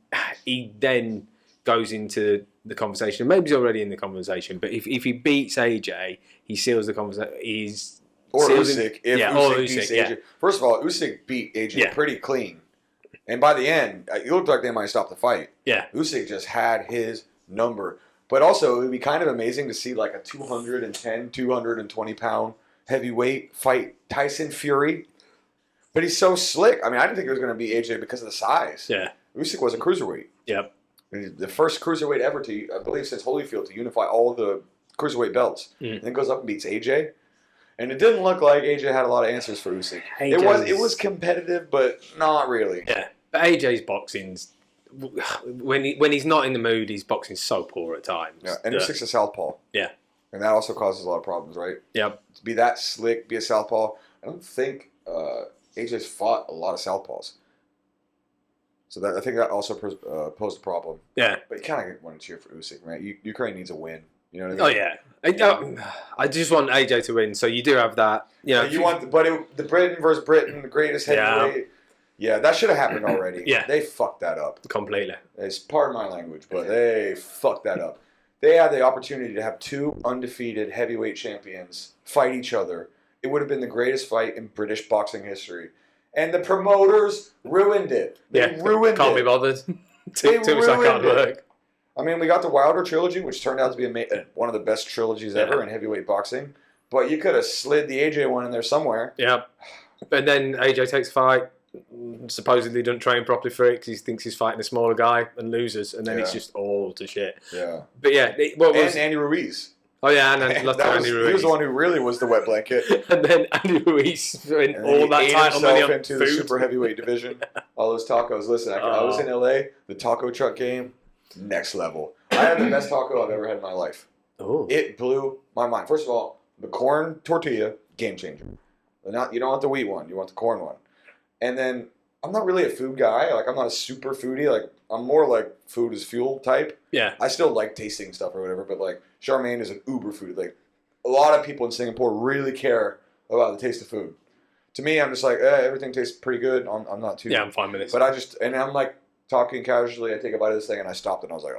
he then goes into the conversation. Maybe he's already in the conversation, but if he beats AJ, he seals the conversation. Or Usyk. If Usyk beats AJ. Yeah. First of all, Usyk beat AJ pretty clean. And by the end, it looked like they might stop the fight. Yeah. Usyk just had his number. But also, it would be kind of amazing to see like a 210, 220-pound heavyweight fight Tyson Fury. But he's so slick. I mean, I didn't think it was going to be AJ because of the size. Yeah. Usyk was a cruiserweight. Yep. The first cruiserweight ever to, I believe, since Holyfield to unify all of the cruiserweight belts. And then goes up and beats AJ. And it didn't look like AJ had a lot of answers for Usyk. It was competitive, but not really. Yeah. But AJ's boxing's, when he's not in the mood, his boxing's so poor at times. Yeah. And Usyk's a southpaw. Yeah. And that also causes a lot of problems, right? Yep. To be that slick, be a southpaw. I don't think AJ's fought a lot of southpaws. So I think that also posed a problem. Yeah. But you kind of want to cheer for Usyk, man. Ukraine needs a win. You know what I mean? Oh yeah. I just want AJ to win. So you do have that. The Britain versus Britain, the greatest heavyweight. Yeah, that should have happened already. Yeah. They fucked that up. Completely. It's pardon my language, but they fucked that up. They had the opportunity to have two undefeated heavyweight champions fight each other. It would have been the greatest fight in British boxing history. And the promoters ruined it. They ruined it. Can't be bothered. Too much that can't work. I mean, we got the Wilder trilogy, which turned out to be one of the best trilogies ever in heavyweight boxing. But you could have slid the AJ one in there somewhere. Yeah. But then AJ takes a fight, supposedly doesn't train properly for it because he thinks he's fighting a smaller guy and loses, and then it's just all to shit. Yeah. But yeah. And Andy Ruiz. Oh yeah, and Andy Ruiz. He was the one who really was the wet blanket. And then Andy Ruiz spent all that time himself into the super heavyweight division. All those tacos. Listen, I was in LA. The taco truck game, next level. I had the best taco I've ever had in my life. Oh. It blew my mind. First of all, the corn tortilla, game changer. You don't want the wheat one. You want the corn one. And then I'm not really a food guy. Like I'm not a super foodie. Like I'm more like food is fuel type. Yeah. I still like tasting stuff or whatever, but like Charmaine is an uber food. Like a lot of people in Singapore really care about the taste of food. To me, I'm just like everything tastes pretty good. I'm not too. Yeah, I'm fine with this. But I'm like talking casually. I take a bite of this thing and I stopped and I was like,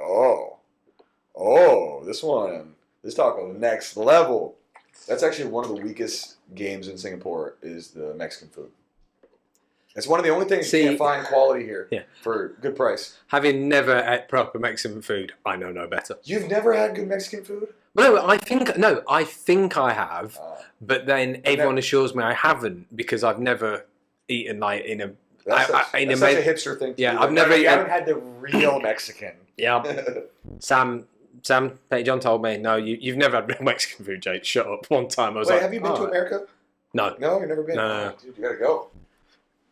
this taco next level. That's actually one of the weakest games in Singapore is the Mexican food. It's one of the only things you can't find quality here for good price. Having never ate proper Mexican food, I know no better. You've never had good Mexican food? No, I think I have, but then everyone assures me I haven't because I've never eaten like in a. That's such a hipster thing. I've never. You haven't had the real Mexican. Yeah, Sam Pettyjohn told me, no, you've never had real Mexican food, Jake. Shut up. One time I was like, have you been to America? No. No, you've never been? No. Oh, dude, you gotta go.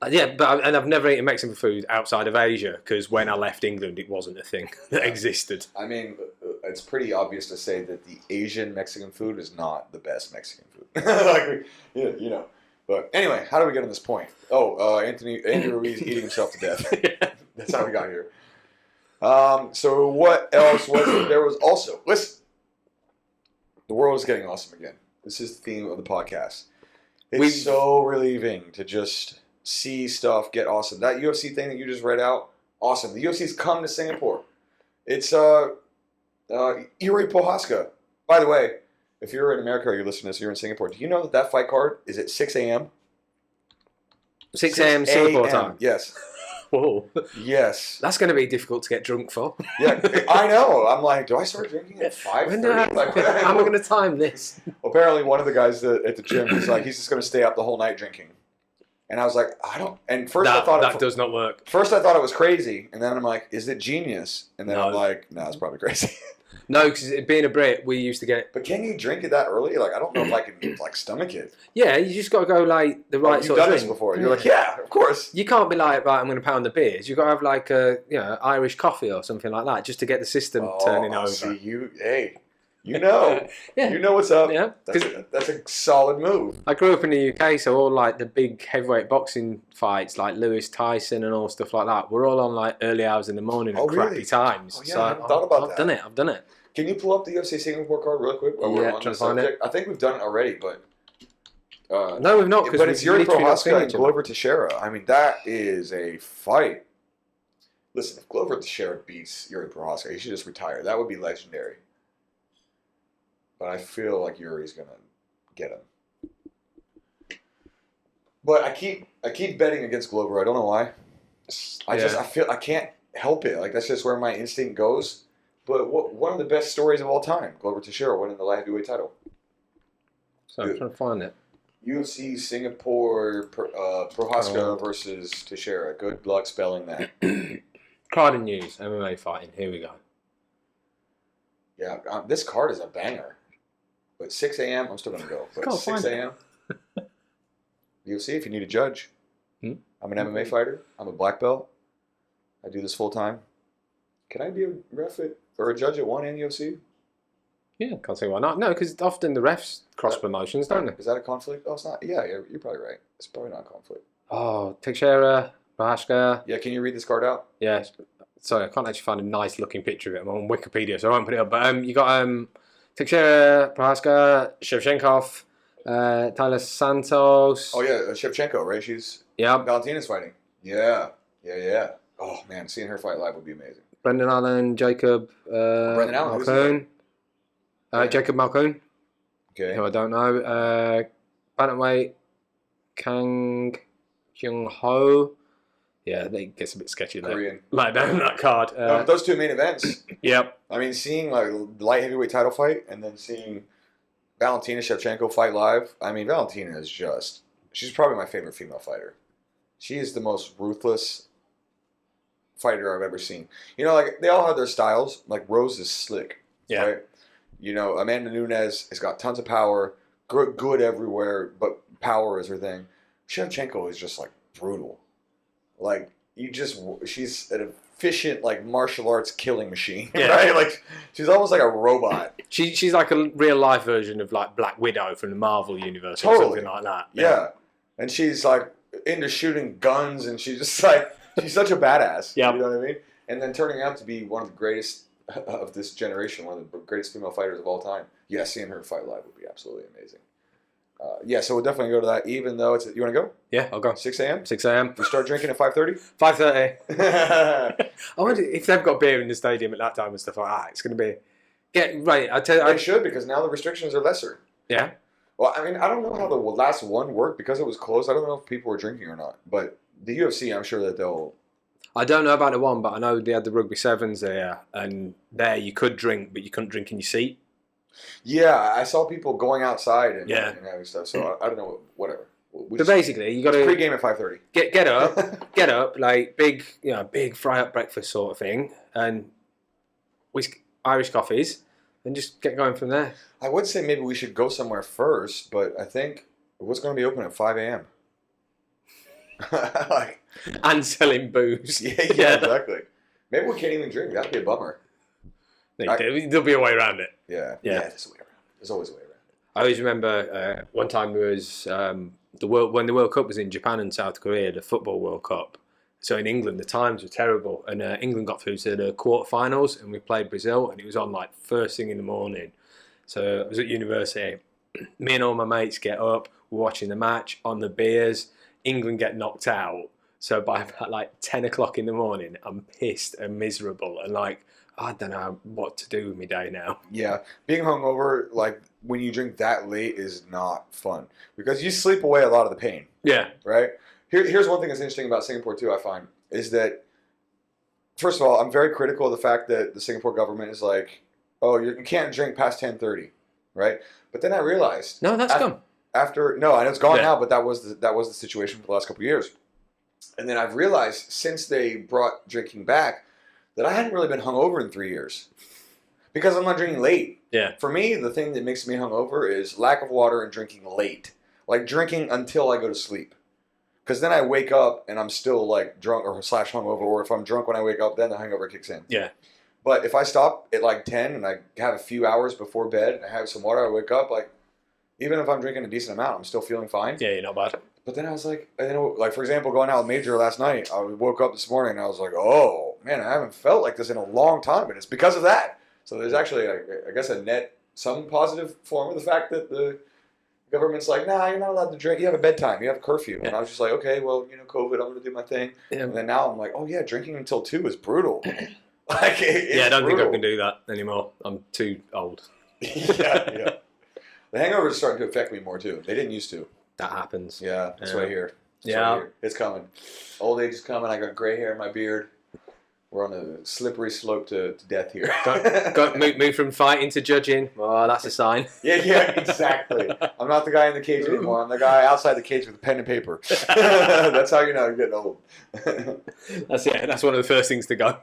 Yeah, but I've never eaten Mexican food outside of Asia because when I left England, it wasn't a thing that existed. I mean, it's pretty obvious to say that the Asian Mexican food is not the best Mexican food. But anyway, how do we get on this point? Andy Ruiz eating himself to death. That's how we got here. So what else was there? There was also, listen, the world is getting awesome again. This is the theme of the podcast. It's so relieving to just see stuff get awesome. That UFC thing that you just read out, awesome. The UFC's come to Singapore. It's Iri Prohaska. By the way, if you're in America or you're listening to this, you're in Singapore, do you know that fight card is at 6 a.m.? 6 a.m. Singapore time? Yes. Whoa. Yes. That's going to be difficult to get drunk for. Yeah, I know. I'm like, do I start drinking at 5:30? How am I going to time this? Apparently, one of the guys at the gym is like, he's just going to stay up the whole night drinking. And I was like, I don't. And first I thought that does not work. First I thought it was crazy, and then I'm like, is it genius? And then I'm like, no, it's probably crazy. No, because being a Brit, we used to get. But can you drink it that early? Like, I don't know if I can like stomach it. Yeah, you just got to go like the right sort of thing. You've done this before. You're like, yeah, of course. You can't be like, right, I'm going to pound the beers. You've got to have like a Irish coffee or something like that, just to get the system turning over. See, You know. Yeah. You know what's up. Yeah. That's a solid move. I grew up in the UK, so all like the big heavyweight boxing fights, like Lewis Tyson and all stuff like that, we're all on like early hours in the morning at crappy times. Oh, yeah, so I hadn't thought about that. I've done it. Can you pull up the UFC Singapore card real quick while we're on trying the to find subject? I think we've done it already, but no, we've not. But it's Yuri Prohaska and each other. Glover Teixeira. I mean, that is a fight. Listen, if Glover Teixeira beats Yuri Prohaska, he should just retire. That would be legendary. But I feel like Yuri's gonna get him. But I keep betting against Glover. I don't know why. I feel I can't help it. Like that's just where my instinct goes. But one of the best stories of all time, Glover Teixeira winning the light heavyweight title. So I'm trying to find it. UFC Singapore Prohaska versus Teixeira. Good luck spelling that. Card and news, MMA fighting. Here we go. Yeah, this card is a banger. But 6 a.m., I'm still going to go. But 6 a.m. UFC, if you need a judge. I'm an MMA fighter. I'm a black belt. I do this full time. Can I be a ref or a judge at one in UFC? Yeah, can't say why not. No, because often the refs cross promotions, don't they? Is that a conflict? Oh, it's not. Yeah, you're probably right. It's probably not a conflict. Oh, Teixeira, Prohaska. Yeah, can you read this card out? Yeah. Sorry, I can't actually find a nice looking picture of it. I'm on Wikipedia, so I won't put it up. But you got Teixeira, Prohaska, Shevchenkov, Tyler Santos. Oh yeah, Shevchenko, right? She's Valentina's fighting. Yeah. Oh man, seeing her fight live would be amazing. Brendan Allen, Jacob Brendan Allen, Malkoon. Jacob Malkoon. Okay. Who I don't know. Bantamweight, Kang Kyung Ho. Yeah, it gets a bit sketchy there. Korean. Like that card. Those two main events. Yep. I mean, seeing like the light heavyweight title fight and then seeing Valentina Shevchenko fight live. I mean, Valentina is she's probably my favorite female fighter. She is the most ruthless fighter I've ever seen. You know, like they all have their styles. Like Rose is slick. Yeah. Right? You know, Amanda Nunes has got tons of power, good everywhere, but power is her thing. Shevchenko is just like brutal. Like she's an efficient like martial arts killing machine, right? Like she's almost like a robot. She's like a real life version of like Black Widow from the Marvel universe, or something like that. Yeah, and she's like into shooting guns, and she's just like she's such a badass. Yeah, you know what I mean. And then turning out to be one of the greatest of this generation, one of the greatest female fighters of all time. Yeah, seeing her fight live would be absolutely amazing. So we'll definitely go to that, even though it's... You want to go? Yeah, I'll go. 6 a.m.? 6 a.m. We start drinking at 5:30? 5:30. I wonder if they've got beer in the stadium at that time and stuff like that. It's going to be... I tell you... They should, because now the restrictions are lesser. Yeah? Well, I mean, I don't know how the last one worked, because it was closed. I don't know if people were drinking or not. But the UFC, I'm sure that they'll... I don't know about the one, but I know they had the Rugby Sevens there, and there you could drink, but you couldn't drink in your seat. Yeah, I saw people going outside and having stuff, so I don't know, whatever. But basically, you got to pre-game at 5:30. Get up, like big fry up breakfast sort of thing, and Irish coffees, and just get going from there. I would say maybe we should go somewhere first, but I think what's going to be open at 5 a.m. And selling booze. Yeah, exactly. Maybe we can't even drink. That'd be a bummer. There'll be a way around it. Yeah. There's a way around it. There's always a way around it. I always remember one time there was when the World Cup was in Japan and South Korea, the football World Cup. So in England, the times were terrible, and England got through to the quarterfinals, and we played Brazil, and it was on like first thing in the morning. So I was at university. Me and all my mates get up, we're watching the match on the beers. England get knocked out. So by about like 10 o'clock in the morning, I'm pissed and miserable, and like, I don't know what to do with my day now. Yeah, being hungover, like when you drink that late, is not fun because you sleep away a lot of the pain. Yeah. Right? Here's one thing that's interesting about Singapore too, I find, is that, first of all, I'm very critical of the fact that the Singapore government is like, oh, you can't drink past 10:30, right? But then I realized... No, that's gone. No, I know it's gone now, but that was the situation for the last couple of years. And then I've realized, since they brought drinking back, that I hadn't really been hungover in 3 years. Because I'm not drinking late. Yeah. For me, the thing that makes me hungover is lack of water and drinking late. Like drinking until I go to sleep. Because then I wake up and I'm still like drunk or /hungover. Or if I'm drunk when I wake up, then the hangover kicks in. Yeah. But if I stop at like 10 and I have a few hours before bed and I have some water, I wake up like, even if I'm drinking a decent amount, I'm still feeling fine. Yeah, you're not bad. But then I was like, like for example, going out with Major last night, I woke up this morning and I was like, oh man, I haven't felt like this in a long time, and it's because of that. So there's actually, I guess, some positive form of the fact that the government's like, nah, you're not allowed to drink. You have a bedtime. You have a curfew. And I was just like, okay, well, COVID, I'm going to do my thing. Yeah. And then now I'm like, oh yeah, drinking until 2 is brutal. Like, I don't think I can do that anymore. I'm too old. yeah. The hangover is starting to affect me more too. They didn't used to. That happens. Yeah, that's what I hear. It's coming. Old age is coming. I got gray hair in my beard. We're on a slippery slope to death here. Got move from fighting to judging. Oh, that's a sign. Yeah, exactly. I'm not the guy in the cage anymore. I'm the guy outside the cage with a pen and paper. That's how you know you're getting old. That's one of the first things to go.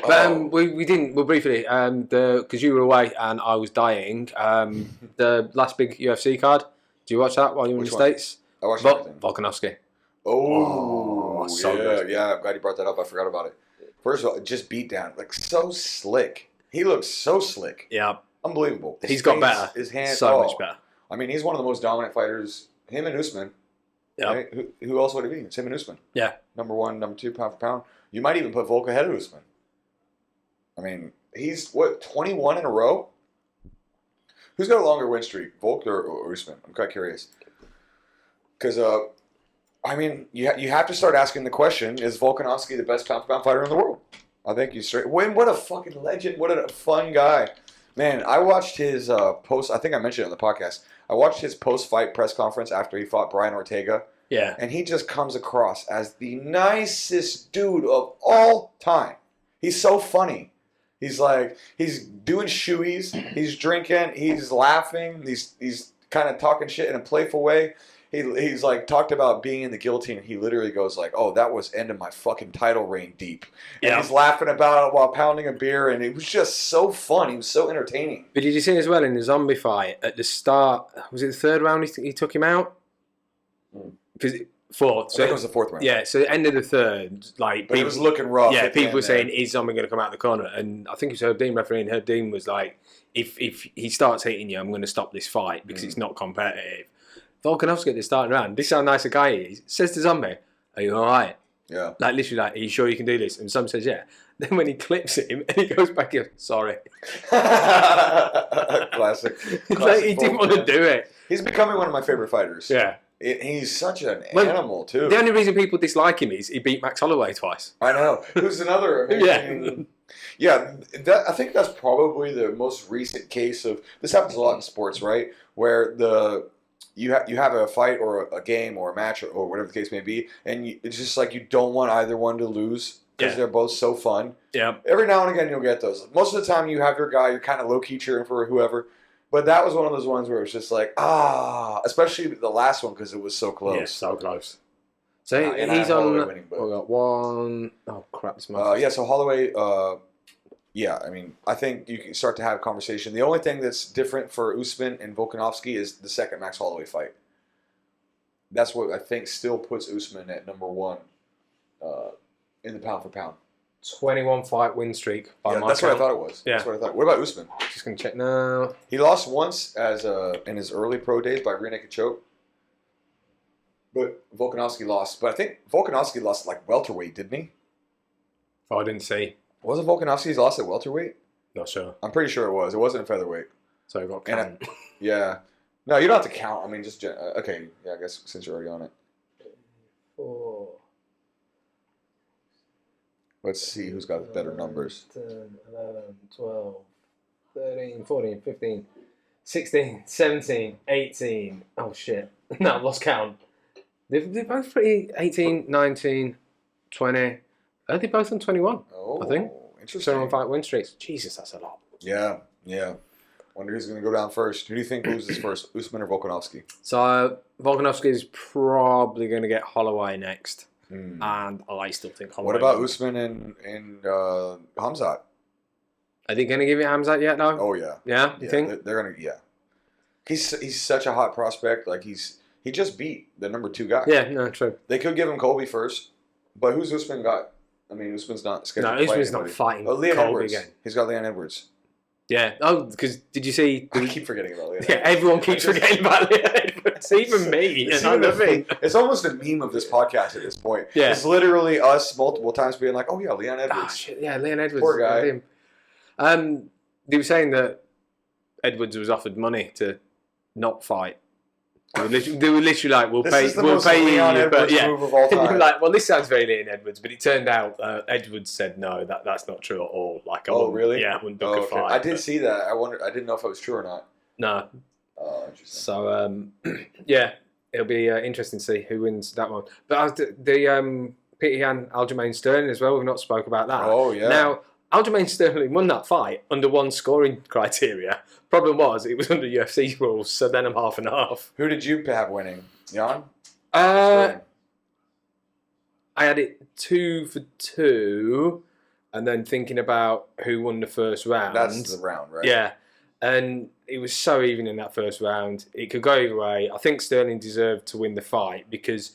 But briefly, because you were away and I was dying, the last big UFC card, do you watch that while you were in the States? I watched everything. Volkanovski. So good. Yeah, I'm glad you brought that up. I forgot about it. First of all, just beat down. Like, so slick. He looks so slick. Yeah. Unbelievable. He's got better. His hand, so much better. I mean, he's one of the most dominant fighters. Him and Usman. Yeah. Right? Who else would it be? It's him and Usman. Yeah. Number 1, number 2, pound for pound. You might even put Volk ahead of Usman. I mean, he's, 21 in a row? Who's got a longer win streak, Volk or Usman? I'm quite curious. Because, I mean, you have to start asking the question, is Volkanovski the best pound-for-pound fighter in the world? I think he's straight. What a fucking legend. What a fun guy. Man, I watched his post, I think I mentioned it on the podcast. I watched his post-fight press conference after he fought Brian Ortega. Yeah. And he just comes across as the nicest dude of all time. He's so funny. He's like, he's doing shoeies, he's drinking, he's laughing, he's kind of talking shit in a playful way. He's like talked about being in the guillotine. He literally goes like, "Oh, that was ending my fucking title reign deep." And he's laughing about it while pounding a beer, and it was just so fun. He was so entertaining. But did you see as well in the zombie fight at the start? Was it the third round he took him out? Because fourth. So I think it was the fourth round. Yeah. So the end of the third, like, but it was looking rough. Yeah, people were saying, "Is zombie going to come out the corner?" And I think it was Herb Dean refereeing. Herb Dean was like, "If he starts hitting you, I'm going to stop this fight because it's not competitive." Volkanovski at the starting round, this is how nice a guy he is. Says to Zombie, "Are you all right?" Yeah. Like, literally, like, "Are you sure you can do this?" And Zombie says, "Yeah." Then when he clips him and he goes back, he goes, "Sorry." Classic. Like, he didn't want to do it. He's becoming one of my favorite fighters. Yeah. He's such an animal, too. The only reason people dislike him is he beat Max Holloway twice. I know. Who's another amazing... Yeah, I think that's probably the most recent case of... This happens a lot in sports, right? Where you have a fight or a game or a match or whatever the case may be, and it's just like you don't want either one to lose because they're both so fun. Yeah. Every now and again you'll get those. Most of the time you have your guy, you're kind of low-key cheering for whoever. But that was one of those ones where it was just like, especially the last one because it was so close. Yeah, so close. So he's on... Winning, we got one... Oh, crap. So Holloway... yeah, I mean, I think you can start to have a conversation. The only thing that's different for Usman and Volkanovski is the second Max Holloway fight. That's what I think still puts Usman at number 1 in the pound for pound. 21 fight win streak. That's what I thought it was. Yeah. That's what I thought. What about Usman? Just going to check now. He lost once in his early pro days by rear naked choke. But Volkanovski lost. But I think Volkanovski lost like welterweight, didn't he? Oh, I didn't see. Wasn't Volkanovski's lost at welterweight? Not sure. I'm pretty sure it was. It wasn't a featherweight. So I got count. Yeah. No, you don't have to count. I mean, just... okay, yeah, I guess since you're already on it. 4. Let's see who's got better numbers. 10, 11, 12, 13, 14, 15, 16, 17, 18. Oh, shit. No, I've lost count. They're both pretty... 18, 19, 20... Are they both on 21? Oh, I think. Interesting. 21 fight win streaks. Jesus, that's a lot. Yeah. Wonder who's going to go down first. Who do you think loses first, Usman or Volkanovski? So, Volkanovski is probably going to get Holloway next. And I still think Holloway. What about Usman and Hamzat? Are they going to give it Hamzat yet, though? Oh, yeah. Yeah? You think? They're going to, yeah. He's such a hot prospect. Like, he just beat the number 2 guy. Yeah, no, true. They could give him Colby first. But who's Usman got? I mean, Usman's not scheduled No, to fight Usman's not anybody. fighting Leon Colby Edwards. again. He's got Leon Edwards. Yeah. Oh, because did you see? I keep forgetting about Leon Yeah, Edwards. everyone keeps forgetting about Leon Edwards. Even me. It's, And I love him. it's almost a meme of this podcast at this point. Yeah. It's literally us multiple times being like, oh yeah, Leon Edwards. Oh, shit. Yeah, Leon Edwards. Poor guy. Him. They were saying that Edwards was offered money to not fight. They were literally like, we'll This pay, is the we'll most pay Leon you, Edwards but yeah. move of all And you're time. like, well, this sounds very Leon Edwards, but it turned out Edwards said no, that's not true at all. Like, I Oh, wouldn't- really? Yeah, I wouldn't book a fight. I did but- see that. I didn't know if it was true or not. No. Oh, interesting. So, yeah, it'll be interesting to see who wins that one. But the Peter Yan, Aljamain Sterling as well, we've not spoke about that. Oh, yeah. Now, Aljamain Sterling won that fight under one scoring criteria. Problem was, it was under UFC rules, so then I'm half and half. Who did you have winning? Jan? I had it 2-2, and then thinking about who won the first round. That's the round, right? Yeah, and it was so even in that first round. It could go either way. I think Sterling deserved to win the fight because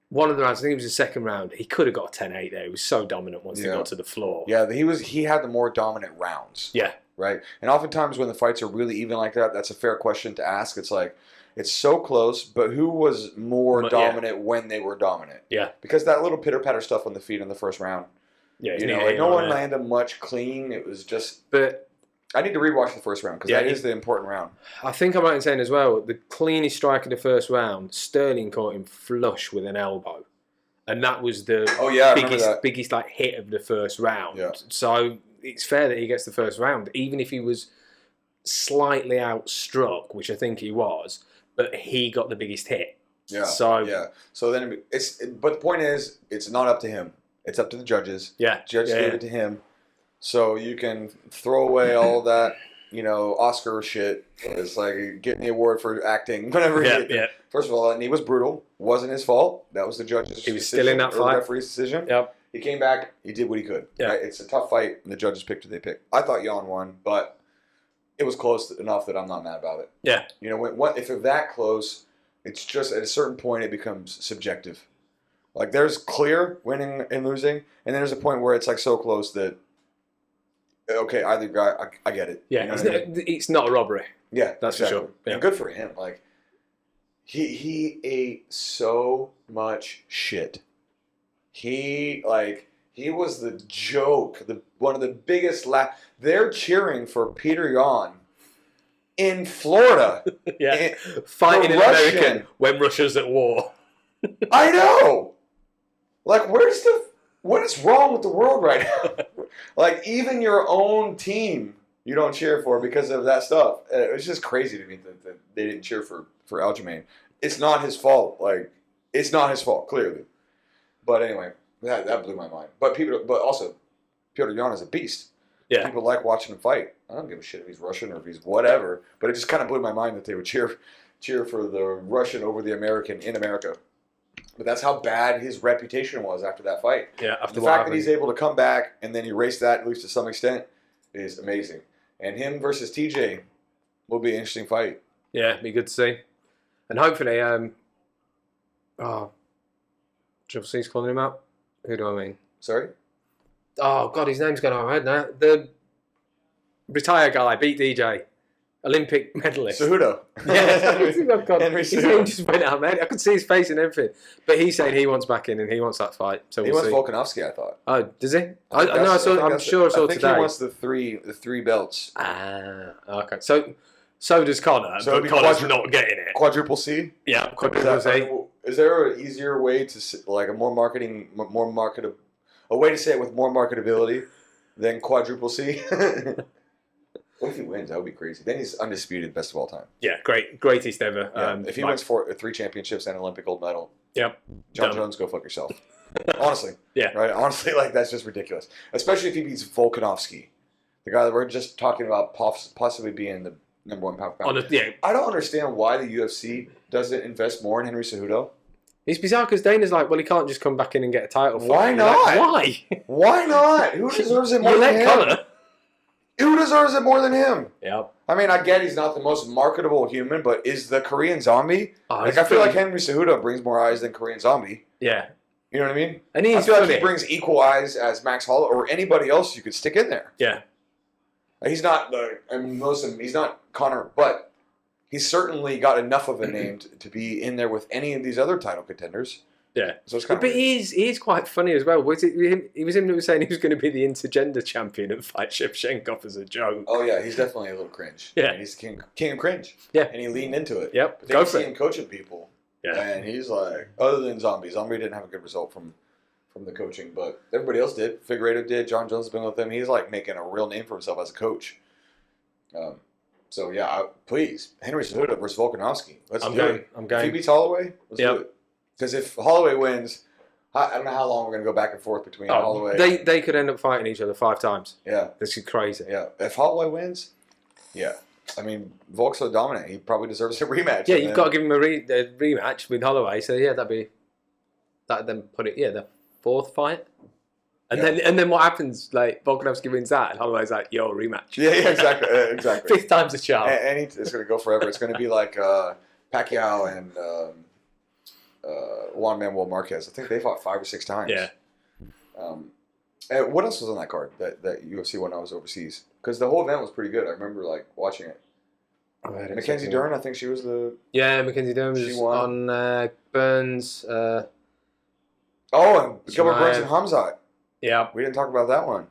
one of the rounds, I think it was the second round, he could have got a 10-8 there. He was so dominant once he got to the floor. Yeah, he had the more dominant rounds. Yeah. Right? And oftentimes when the fights are really even like that, that's a fair question to ask. It's like, it's so close, but who was more dominant when they were dominant? Yeah. Because that little pitter-patter stuff on the feet in the first round, Yeah, no one landed much clean. It was just... But I need to rewatch the first round because that is the important round. I think I'm right in saying as well, the cleanest strike of the first round, Sterling caught him flush with an elbow. And that was the biggest like hit of the first round. Yeah. So it's fair that he gets the first round, even if he was slightly outstruck, which I think he was, but he got the biggest hit. Yeah. So then but the point is, it's not up to him. It's up to the judges. Yeah. Judges gave it to him. So you can throw away all that, Oscar shit. It's like getting the award for acting, whatever. First of all, and he was brutal. Wasn't his fault. That was the judge's He was still in that fight. Referee's decision. Yep. He came back. He did what he could. Yeah. Right? It's a tough fight, and the judges picked who they picked. I thought Jan won, but it was close enough that I'm not mad about it. Yeah. If they're that close, it's just at a certain point it becomes subjective. Like there's clear winning and losing, and then there's a point where it's like so close that okay, either guy, I get it. Yeah, it's not a robbery. Yeah, that's exactly. for sure. Yeah. And good for him. Like he ate so much shit. He was the joke, one of the biggest They're cheering for Peter Yan in Florida. Yeah, fighting an American when Russia's at war. I know. Like, what is wrong with the world right now? Like, even your own team you don't cheer for because of that stuff. It's just crazy to me that they didn't cheer for Aljamain. It's not his fault. Like, it's not his fault, clearly. But anyway, that blew my mind. But also, Petr Yan is a beast. Yeah. People like watching him fight. I don't give a shit if he's Russian or if he's whatever. But it just kind of blew my mind that they would cheer for the Russian over the American in America. But that's how bad his reputation was after that fight. Yeah, the fact that he's able to come back and then erase that, at least to some extent, is amazing. And him versus TJ will be an interesting fight. Yeah, be good to see. And hopefully, Triple C's calling him out. Who do I mean? Sorry? Oh, God, his name's gone out of my head now. The retired guy, beat DJ. Olympic medalist. Cejudo. Yeah. Oh, God. Henry His Cejudo. name just went out of my head. I could see his face and everything. But he's saying he wants back in and he wants that fight. So He we'll wants see. Volkanovski, I thought. Oh, does he? I'm sure I saw today. I think he wants the three belts. Ah, okay. So does Connor, So but Connor's not getting it. Quadruple C? Yeah, quadruple C. Is there an easier way to, like a way to say it with more marketability than quadruple C? What if he wins? That would be crazy. Then he's undisputed best of all time. Yeah, greatest ever. Yeah. If he wins 3 championships and an Olympic gold medal, yep. John Jones, go fuck yourself. Honestly. Yeah. Right? Honestly, like, that's just ridiculous. Especially if he beats Volkanovski, the guy that we're just talking about possibly being the number one pound for pound. I don't understand why the UFC doesn't invest more in Henry Cejudo. It's bizarre because Dana's like, well, he can't just come back in and get a title fight. Why not? Like, why? Why not? Who deserves it more than him? Connor. Who deserves it more than him? Yep. I mean, I get he's not the most marketable human, but is the Korean Zombie? Oh, I feel like Henry Cejudo brings more eyes than Korean Zombie. Yeah. You know what I mean? And he's I feel funny. like he brings equal eyes as Max Holloway or anybody else you could stick in there. Yeah. He's not he's not Conor, but he's certainly got enough of a name to be in there with any of these other title contenders. Yeah. So it's kind of but he is quite funny as well. Was it him? It was him that was saying he was going to be the intergender champion and fight Shevchenko as a joke. Oh yeah, he's definitely a little cringe. Yeah. And he's king of cringe. Yeah. And he leaned into it. Yep. But then you see him coaching people. Yeah. And he's like, other than Zombie didn't have a good result from the coaching, but everybody else did. Figueiredo did. John Jones has been with him. He's like making a real name for himself as a coach. So yeah, please, Henry Cejudo versus Volkanovski. Let's do it. I'm going. If he beats Holloway, let's do it. Because if Holloway wins, I don't know how long we're going to go back and forth between Holloway. They could end up fighting each other 5 times. Yeah. This is crazy. Yeah. If Holloway wins, yeah. I mean, Volk's so dominant, he probably deserves a rematch. Yeah, you've got to give him a rematch with Holloway. So yeah, that'd then put it the 4th fight. And then what happens? Like Volkanovski wins that, and Holloway's like, "Yo, rematch." Yeah, exactly, exactly. 5th time's a charm. And it's going to go forever. It's going to be like Pacquiao and Juan Manuel Marquez. I think they fought 5 or 6 times. Yeah. And what else was on that card that UFC when I was overseas? Because the whole event was pretty good. I remember like watching it. Mackenzie Dern, I think she was the. Yeah, Mackenzie Dern was on Burns. And Gilbert Burns and Hamzat. Yeah. We didn't talk about that one.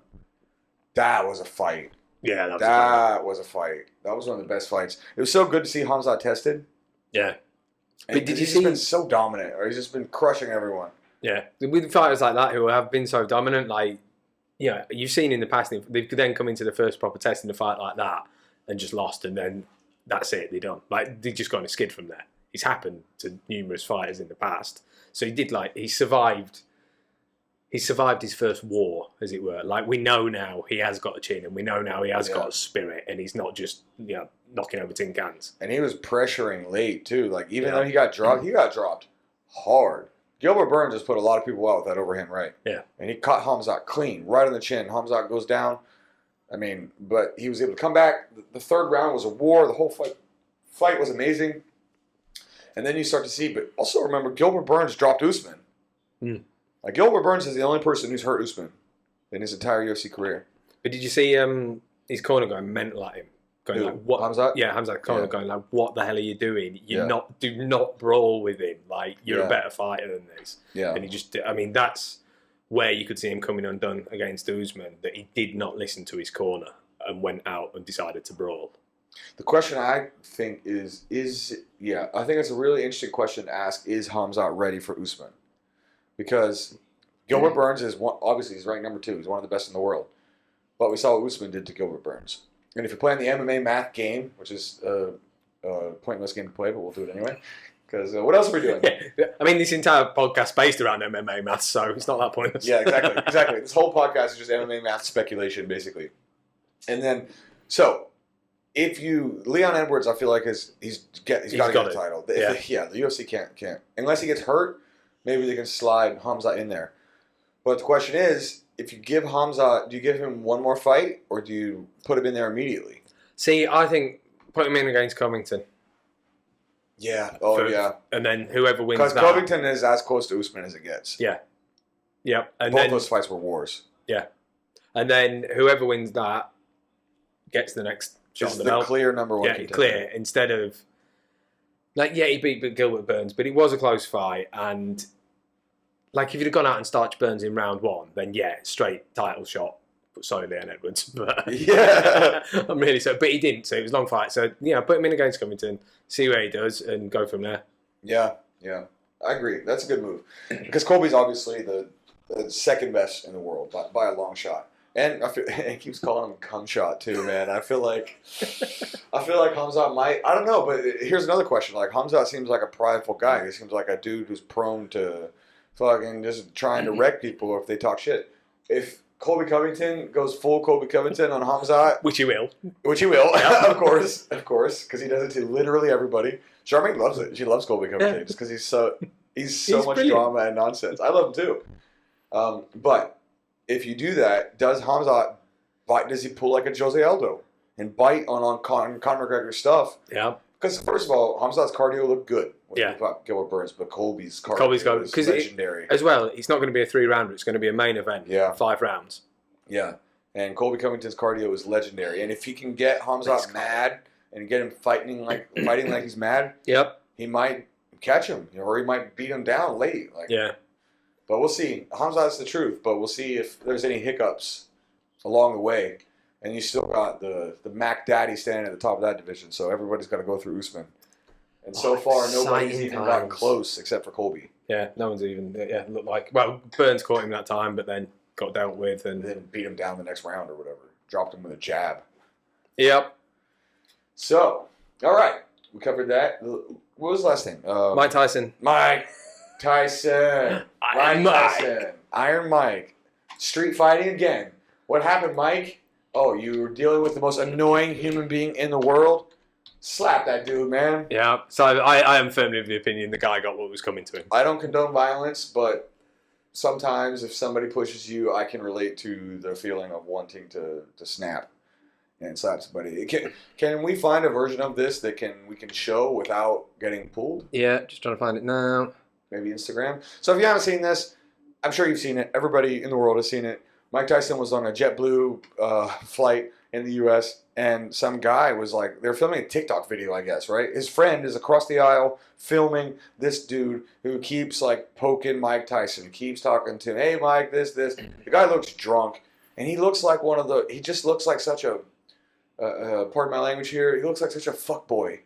That was a fight. Yeah, that was a fight. That was one of the best fights. It was so good to see Hamzat tested. Yeah. But did you see? He's been so dominant, or he's just been crushing everyone. Yeah. With fighters like that who have been so dominant, like, you've seen in the past, they could then come into the first proper test in a fight like that and just lost, and then that's it, they're done. Like, they just got on a skid from there. It's happened to numerous fighters in the past. So he survived his first war, as it were. Like, we know now he has got a chin, and we know now he has got a spirit, and he's not just knocking over tin cans. And he was pressuring late too. Like, even though he got dropped hard. Gilbert Burns just put a lot of people out with that overhand right. Yeah. And he caught Hamzat clean, right on the chin. Hamzat goes down. I mean, but he was able to come back. The 3rd round was a war. The whole fight was amazing. And then you start to see, but also remember, Gilbert Burns dropped Usman. Mm. Like, Gilbert Burns is the only person who's hurt Usman in his entire UFC career. But did you see his corner going mental at him? Going like, what? Hamzat? Yeah, Hamzat corner going like, what the hell are you doing? Do not brawl with him. Like, you're a better fighter than this. Yeah. And he just, that's where you could see him coming undone against Usman, that he did not listen to his corner and went out and decided to brawl. The question I think I think it's a really interesting question to ask, is Hamzat ready for Usman? Because Gilbert Burns is obviously he's ranked number 2. He's one of the best in the world. But we saw what Usman did to Gilbert Burns. And if you're playing the MMA math game, which is a pointless game to play, but we'll do it anyway. Because what else are we doing? I mean, this entire podcast is based around MMA math, so it's not that pointless. Yeah, exactly. This whole podcast is just MMA math speculation, basically. And then, so if Leon Edwards, I feel like he's got to get a title. The UFC can't unless he gets hurt. Maybe they can slide Hamzat in there. But the question is, if you give Hamzat, do you give him one more fight, or do you put him in there immediately? See, I think put him in against Covington. Yeah. And then whoever wins that. Because Covington is as close to Usman as it gets. Yeah. Yep. And both those fights were wars. Yeah. And then whoever wins that gets the next shot on the belt. Clear number 1 contender. Clear. Instead of... he beat Gilbert Burns, but it was a close fight, and... Like, if you'd have gone out and starched Burns in round 1, then straight title shot. Sorry, Leon Edwards. But I'm really sorry. But he didn't, so it was a long fight. So, put him in against Covington, see where he does, and go from there. Yeah. I agree. That's a good move. Because Colby's obviously the second best in the world by a long shot. And he keeps calling him cum shot, too, man. I feel like Hamzat might... I don't know, but here's another question. Like, Hamzat seems like a prideful guy. He seems like a dude who's prone to... fucking just trying to wreck people if they talk shit. If Colby Covington goes full Colby Covington on Hamzat, which he will, of course, because he does it to literally everybody. Charmaine loves it. She loves Colby Covington just because he's so much brilliant. Drama and nonsense. I love him too. But if you do that, does Hamzat bite? Does he pull like a Jose Aldo and bite on Conor McGregor's stuff? Yeah. Because first of all, Hamzat's cardio looked good when Yeah. he fought Gilbert Burns, but Colby's cardio Colby's got- is 'cause legendary. As well, it's not going to be a 3-rounder. It's going to be a main event. Yeah. 5 rounds. Yeah, and Colby Covington's cardio is legendary. And if he can get Hamzat mad and get him fighting like he's mad, Yep. he might catch him, or he might beat him down late. Like, Yeah. but we'll see. Hamzat's the truth, but we'll see if there's any hiccups along the way. And you still got the Mac Daddy standing at the top of that division, so everybody's got to go through Usman. And so far, nobody's exciting even gotten times. close except for Colby. Yeah. No one's even. Yeah. Looked like. Well, Burns caught him that time, but then got dealt with, And and then beat him down the next round or whatever. Dropped him with a jab. yep. So, all right. We covered that. What was the last thing? Mike Tyson. Mike Tyson. Iron Mike Mike. Tyson. Iron Mike. Street fighting again. What happened, Mike? Oh, you were dealing with the most annoying human being in the world? Slap that dude, man. Yeah. So I am firmly of the opinion the guy got what was coming to him. I don't condone violence, but sometimes if somebody pushes you, I can relate to the feeling of wanting to snap and slap somebody. Can we find a version of this that we can show without getting pulled? Yeah. Just trying to find it now. Maybe Instagram. So if you haven't seen this, I'm sure you've seen it. Everybody in the world has seen it. Mike Tyson was on a JetBlue flight in the U.S., and some guy was like, they're filming a TikTok video, I guess, right? His friend is across the aisle filming this dude who keeps like poking Mike Tyson, keeps talking to him, hey, Mike, this. The guy looks drunk, and he looks like he just looks like such a, pardon my language here, he looks like such a fuckboy,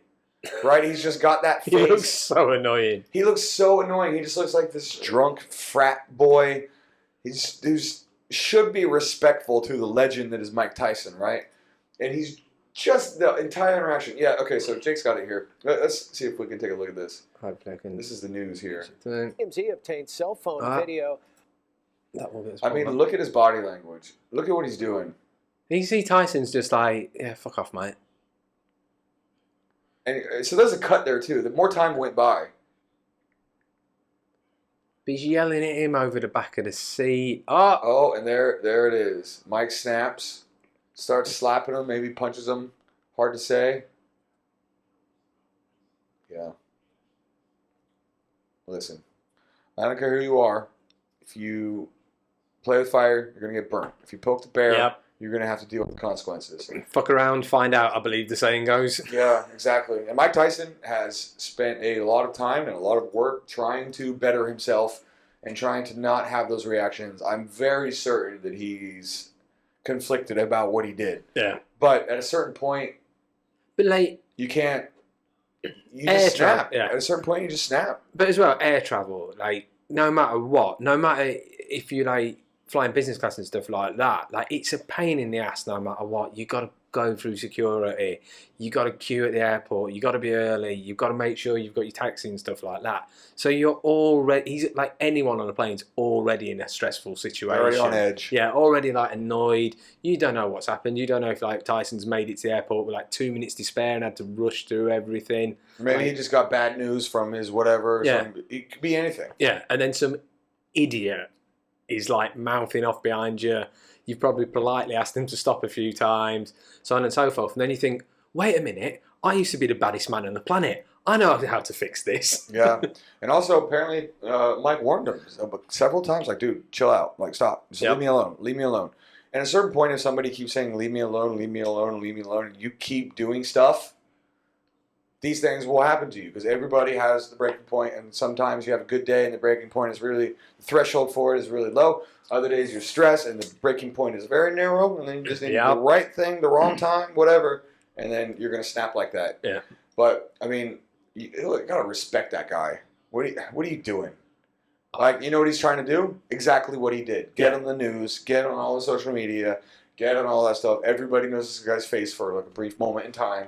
right? He's just got that face. He looks so annoying. He looks so annoying. He just looks like this drunk frat boy. He's should be respectful to the legend that is Mike Tyson, right? And he's just the entire interaction. Yeah, okay, so Jake's got it here. Let's see if we can take a look at this. This is the news here. TMZ obtained cell phone video. That will be I mean, look at his body language. Look at what he's doing. You see Tyson's just like, yeah, fuck off, mate. And so there's a cut there, too. The more time went by. But he's yelling at him over the back of the seat. Oh! Oh, and there it is. Mike snaps. Starts slapping him, maybe punches him. Hard to say. Yeah. Listen, I don't care who you are. If you play with fire, you're going to get burnt. If you poke the bear, Yep. you're going to have to deal with the consequences. Fuck around, find out, I believe the saying goes. Yeah, exactly. And Mike Tyson has spent a lot of time and a lot of work trying to better himself and trying to not have those reactions. I'm very certain that he's conflicted about what he did. Yeah. But at a certain point, But like, you can't. You Air just snap. travel, yeah. At a certain point, you just snap. but as well, air travel, like, no matter what, no matter if you like flying business class and stuff like that, like, it's a pain in the ass no matter what. You got to go through security, you got to queue at the airport, you got to be early, you've got to make sure you've got your taxi and stuff like that. So you're already, he's like anyone on a plane's already in a stressful situation. Already on edge. Yeah, already like annoyed. You don't know what's happened. You don't know if like Tyson's made it to the airport with like 2 minutes to spare and had to rush through everything. Maybe he just got bad news from his whatever. Yeah. It could be anything. Yeah, and then some idiot is like mouthing off behind you. You've probably politely asked him to stop a few times, so on and so forth. And then you think, wait a minute, I used to be the baddest man on the planet. I know how to fix this. Yeah. And also, apparently, Mike warned him several times, like, dude, chill out. Like, stop. Just leave me alone. Leave me alone. And at a certain point, if somebody keeps saying, leave me alone, leave me alone, leave me alone, and you keep doing stuff, these things will happen to you because everybody has the breaking point, and sometimes you have a good day and the breaking point is really, the threshold for it is really low. Other days you're stressed and the breaking point is very narrow, and then you just need the right thing, the wrong time, whatever, and then you're going to snap like that. Yeah. But, I mean, you got to respect that guy. What are you doing? Like, you know what he's trying to do? Exactly what he did. Get on the news, get on all the social media, get on all that stuff. Everybody knows this guy's face for like a brief moment in time.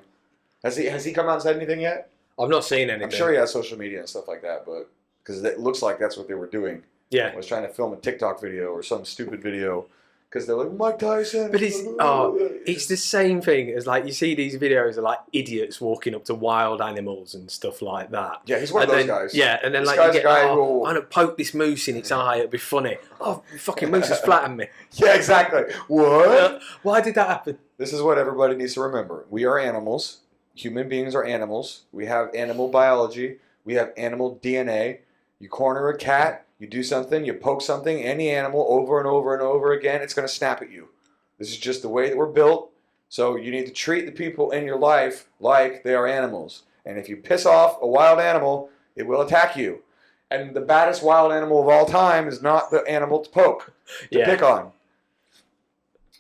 Has he come out and said anything yet? I've not seen anything. I'm sure he has social media and stuff like that, but because it looks like that's what they were doing. Yeah. Was trying to film a TikTok video or some stupid video because they're like, Mike Tyson. But it's the same thing as like you see these videos of like idiots walking up to wild animals and stuff like that. Yeah, he's one of those guys. Yeah, and then This like guy's you a get, guy I'm who- gonna poke this moose in its eye, it'll be funny. Oh, fucking moose has flattened me. Yeah, exactly. What? Why did that happen? This is what everybody needs to remember. We are animals. human beings are animals. We have animal biology. We have animal DNA. You corner a cat, you do something, you poke something, any animal over and over and over again, it's going to snap at you. This is just the way that we're built. So you need to treat the people in your life like they are animals. And if you piss off a wild animal, it will attack you. And the baddest wild animal of all time is not the animal to poke, to pick on.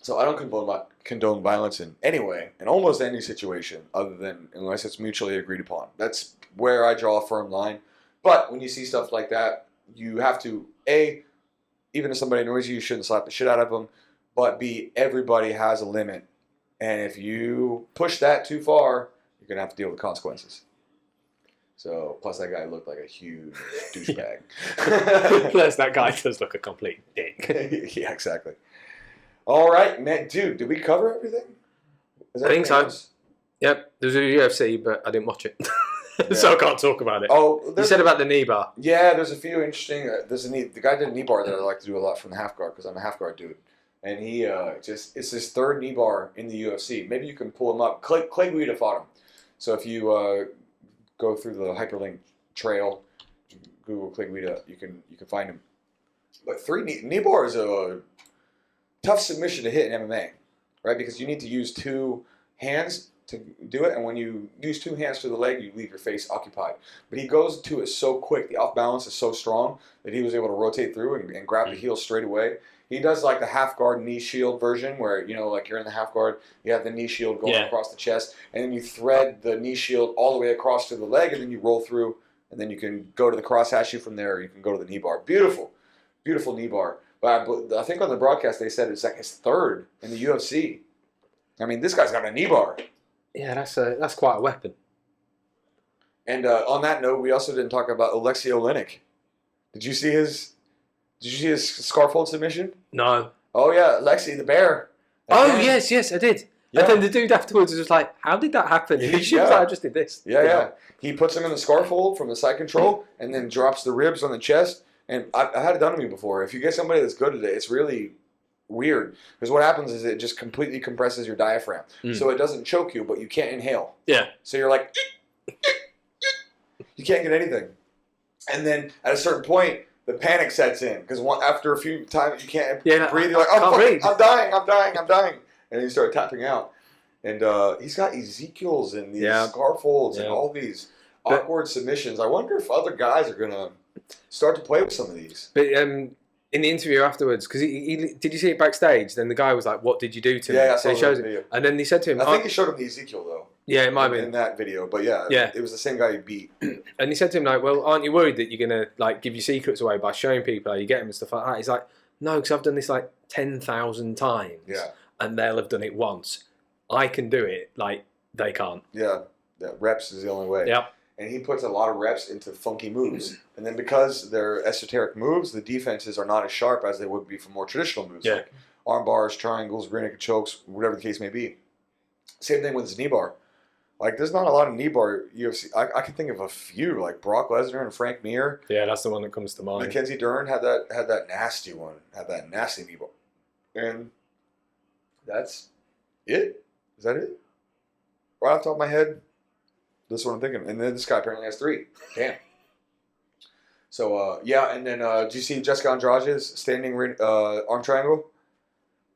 So I don't condone violence in any way, in almost any situation, other than unless it's mutually agreed upon. That's where I draw a firm line. But when you see stuff like that, you have to, A, even if somebody annoys you, you shouldn't slap the shit out of them. But B, everybody has a limit. And if you push that too far, you're going to have to deal with consequences. So, plus that guy looked like a huge douchebag. Plus that guy does look a complete dick. Yeah, exactly. All right, man. Dude, did we cover everything? I think so. Yep, there's a UFC, but I didn't watch it. So I can't talk about it. Oh, you said about the knee bar. Yeah, there's a few interesting. The guy did a knee bar that I like to do a lot from the half guard because I'm a half guard dude, and he it's his third knee bar in the UFC. Maybe you can pull him up. Clay Guida fought him, so if you go through the hyperlink trail, Google Clay Guida, you can find him. But knee bar is a tough submission to hit in MMA, right? Because you need to use two hands to do it, and when you use two hands to the leg, you leave your face occupied. But he goes to it so quick, the off balance is so strong that he was able to rotate through and grab the heel straight away. He does like the half guard knee shield version where, like you're in the half guard, you have the knee shield going across the chest, and then you thread the knee shield all the way across to the leg, and then you roll through, and then you can go to the cross hashu from there, or you can go to the knee bar. Beautiful, beautiful knee bar. But I think on the broadcast they said it's like his third in the UFC. I mean, this guy's got a knee bar. Yeah, that's quite a weapon. And on that note, we also didn't talk about Alexei Oleinik. Did you see his scarf hold submission? No. Oh yeah, Alexei the bear. Yes, I did. Yeah. And then the dude afterwards was like, "How did that happen?" And she was like, "I just did this." Yeah. He puts him in the scarf hold from the side control, and then drops the ribs on the chest. And I had it done to me before. If you get somebody that's good at it, it's really weird, because what happens is it just completely compresses your diaphragm, so it doesn't choke you, but you can't inhale. Yeah. So you're like, you can't get anything, and then at a certain point, the panic sets in because after a few times you can't breathe. You're like, oh, I'm dying, and you start tapping out. And he's got Ezekiel's and these scarf holds and all these awkward submissions. I wonder if other guys are gonna start to play with some of these. But in the interview afterwards, because he did you see it backstage? Then the guy was like, "What did you do to me?" Yeah, so he shows it, and then he said to him, I think he showed him the Ezekiel though. Yeah, it might have been in that video, but yeah, it was the same guy he beat. And he said to him like, "Well, aren't you worried that you're gonna like give your secrets away by showing people how you get them and stuff like that?" He's like, "No, because I've done this like 10,000 times, and they'll have done it once. I can do it, like they can't." Yeah, reps is the only way. Yep. And he puts a lot of reps into funky moves. And then because they're esoteric moves, the defenses are not as sharp as they would be for more traditional moves. Yeah. Like arm bars, triangles, rear naked chokes, whatever the case may be. Same thing with his knee bar. Like, there's not a lot of knee bar UFC. I can think of a few, like Brock Lesnar and Frank Mir. Yeah, that's the one that comes to mind. Mackenzie Dern had that nasty one. Had that nasty knee bar. And that's it? Is that it? Right off the top of my head, that's what I'm thinking. And then this guy apparently has 3. Damn. So, and then did you see Jessica Andrade's standing arm triangle?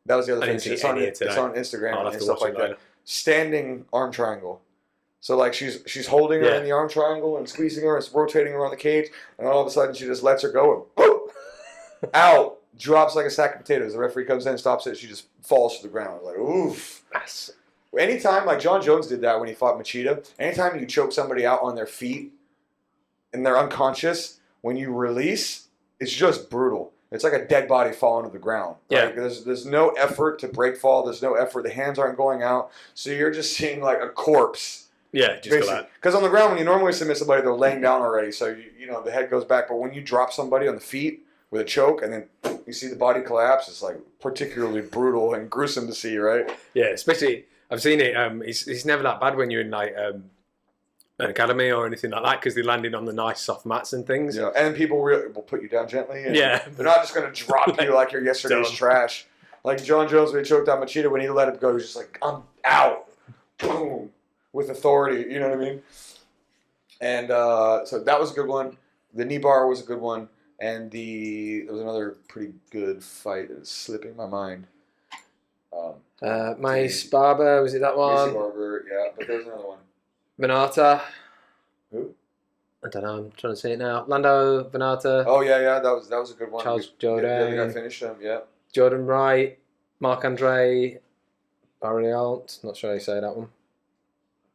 That was the other thing. It's on Instagram and stuff like that. Standing arm triangle. So, like, she's holding her in the arm triangle and squeezing her and rotating her on the cage, and all of a sudden she just lets her go and boom! Out! Drops like a sack of potatoes. The referee comes in, stops it, she just falls to the ground. Like, oof. Anytime, like John Jones did that when he fought Machida, anytime you choke somebody out on their feet and they're unconscious, when you release, it's just brutal. It's like a dead body falling to the ground. Yeah. Like there's no effort to break fall. There's no effort. The hands aren't going out. So you're just seeing like a corpse. Yeah, just because on the ground, when you normally submit somebody, they're laying down already. So, the head goes back. But when you drop somebody on the feet with a choke and then you see the body collapse, it's like particularly brutal and gruesome to see, right? Yeah, especially... I've seen it. It's never that bad when you're in like an academy or anything like that because they're landing on the nice soft mats and things. Yeah, and people will put you down gently. And they're not just going to drop you like you're yesterday's trash. Like John Jones when he choked out Machida, when he let him go, he was just like, I'm out. Boom. with authority. You know what I mean? And so that was a good one. The knee bar was a good one. And there was another pretty good fight. It's slipping my mind. Mace Barber, was it that one? Macy Barber, yeah. But there's another one. Venata. Who? I don't know. I'm trying to see it now. Lando Venata. Oh yeah. That was a good one. Charles The other Jordan. guy finished him. Yeah. Jordan Wright. Marc Andre Barrialt. Not sure how you say that one.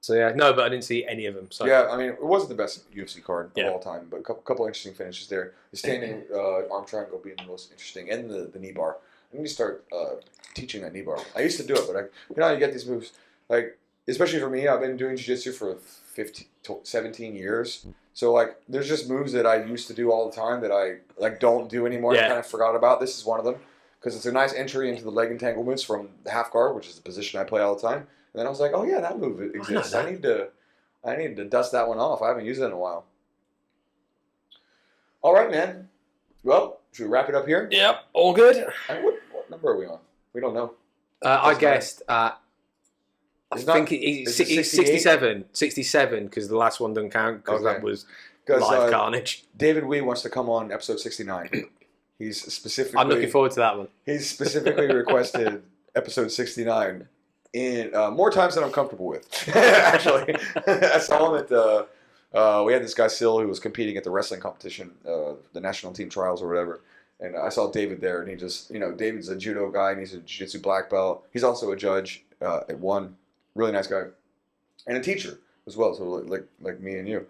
So yeah, no, but I didn't see any of them. So Yeah, I mean, it wasn't the best UFC card Yeah. of all time, but a couple interesting finishes there. The standing arm triangle being the most interesting, and the knee bar. I need to start teaching that knee bar. I used to do it, but you get these moves, like, especially for me, I've been doing jiu-jitsu for 17 years. So, like, there's just moves that I used to do all the time that I, like, don't do anymore. Yeah. I kind of forgot about. This is one of them, because it's a nice entry into the leg entanglements from the half guard, which is the position I play all the time. And then I was like, oh yeah, that move exists. that. I need to dust that one off. I haven't used it in a while. All right, man. Well, should we wrap it up here? Yep, all good. What number are we on? We don't know. I guessed I It's think not- it's is it 67 because the last one didn't count because Okay. that was 'Cause, live carnage. David Wee wants to come on episode 69. He's specifically. I'm looking forward to that one. He's specifically requested episode 69 in more times than I'm comfortable with. Actually, I saw him at we had this guy Sil who was competing at the wrestling competition, the national team trials or whatever. And I saw David there, and he just, David's a judo guy, and he's a jiu-jitsu black belt. He's also a judge at one. Really nice guy, and a teacher as well. So like me and you.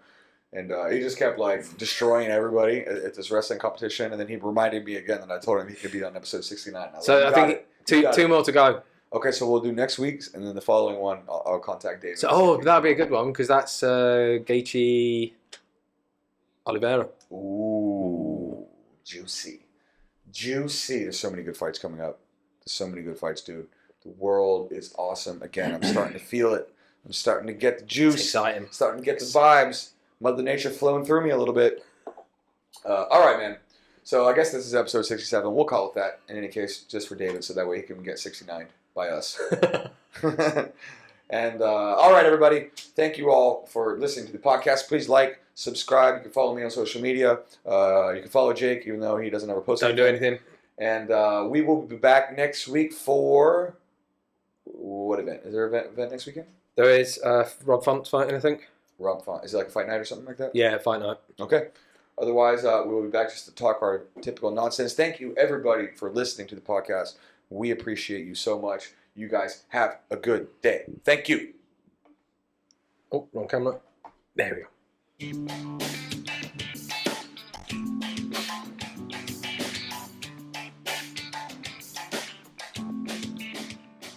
And he just kept like destroying everybody at this wrestling competition, and then he reminded me again that I told him he could be on episode 69. So I think two more to go. Okay, so we'll do next week's, and then the following one, I'll contact David. So that'd be a good one because that's Gaethje Oliveira. Ooh, juicy. There's so many good fights coming up. There's so many good fights, dude. The world is awesome. Again, I'm starting to feel it. I'm starting to get the juice. It's exciting. Starting to get the vibes. Mother Nature flowing through me a little bit. All right, man. So I guess this is episode 67. We'll call it that in any case, just for David, so that way he can get 69 by us. And all right, everybody. Thank you all for listening to the podcast. Please like, subscribe. You can follow me on social media. You can follow Jake, even though he doesn't ever post Don't do anything. And we will be back next week for what event? Is there an event next weekend? There is Rob Font's fighting, I think. Rob Font. Is it like a fight night or something like that? Yeah, fight night. Okay. Otherwise, we will be back just to talk our typical nonsense. Thank you, everybody, for listening to the podcast. We appreciate you so much. You guys have a good day. Thank you. Oh, wrong camera. There we go.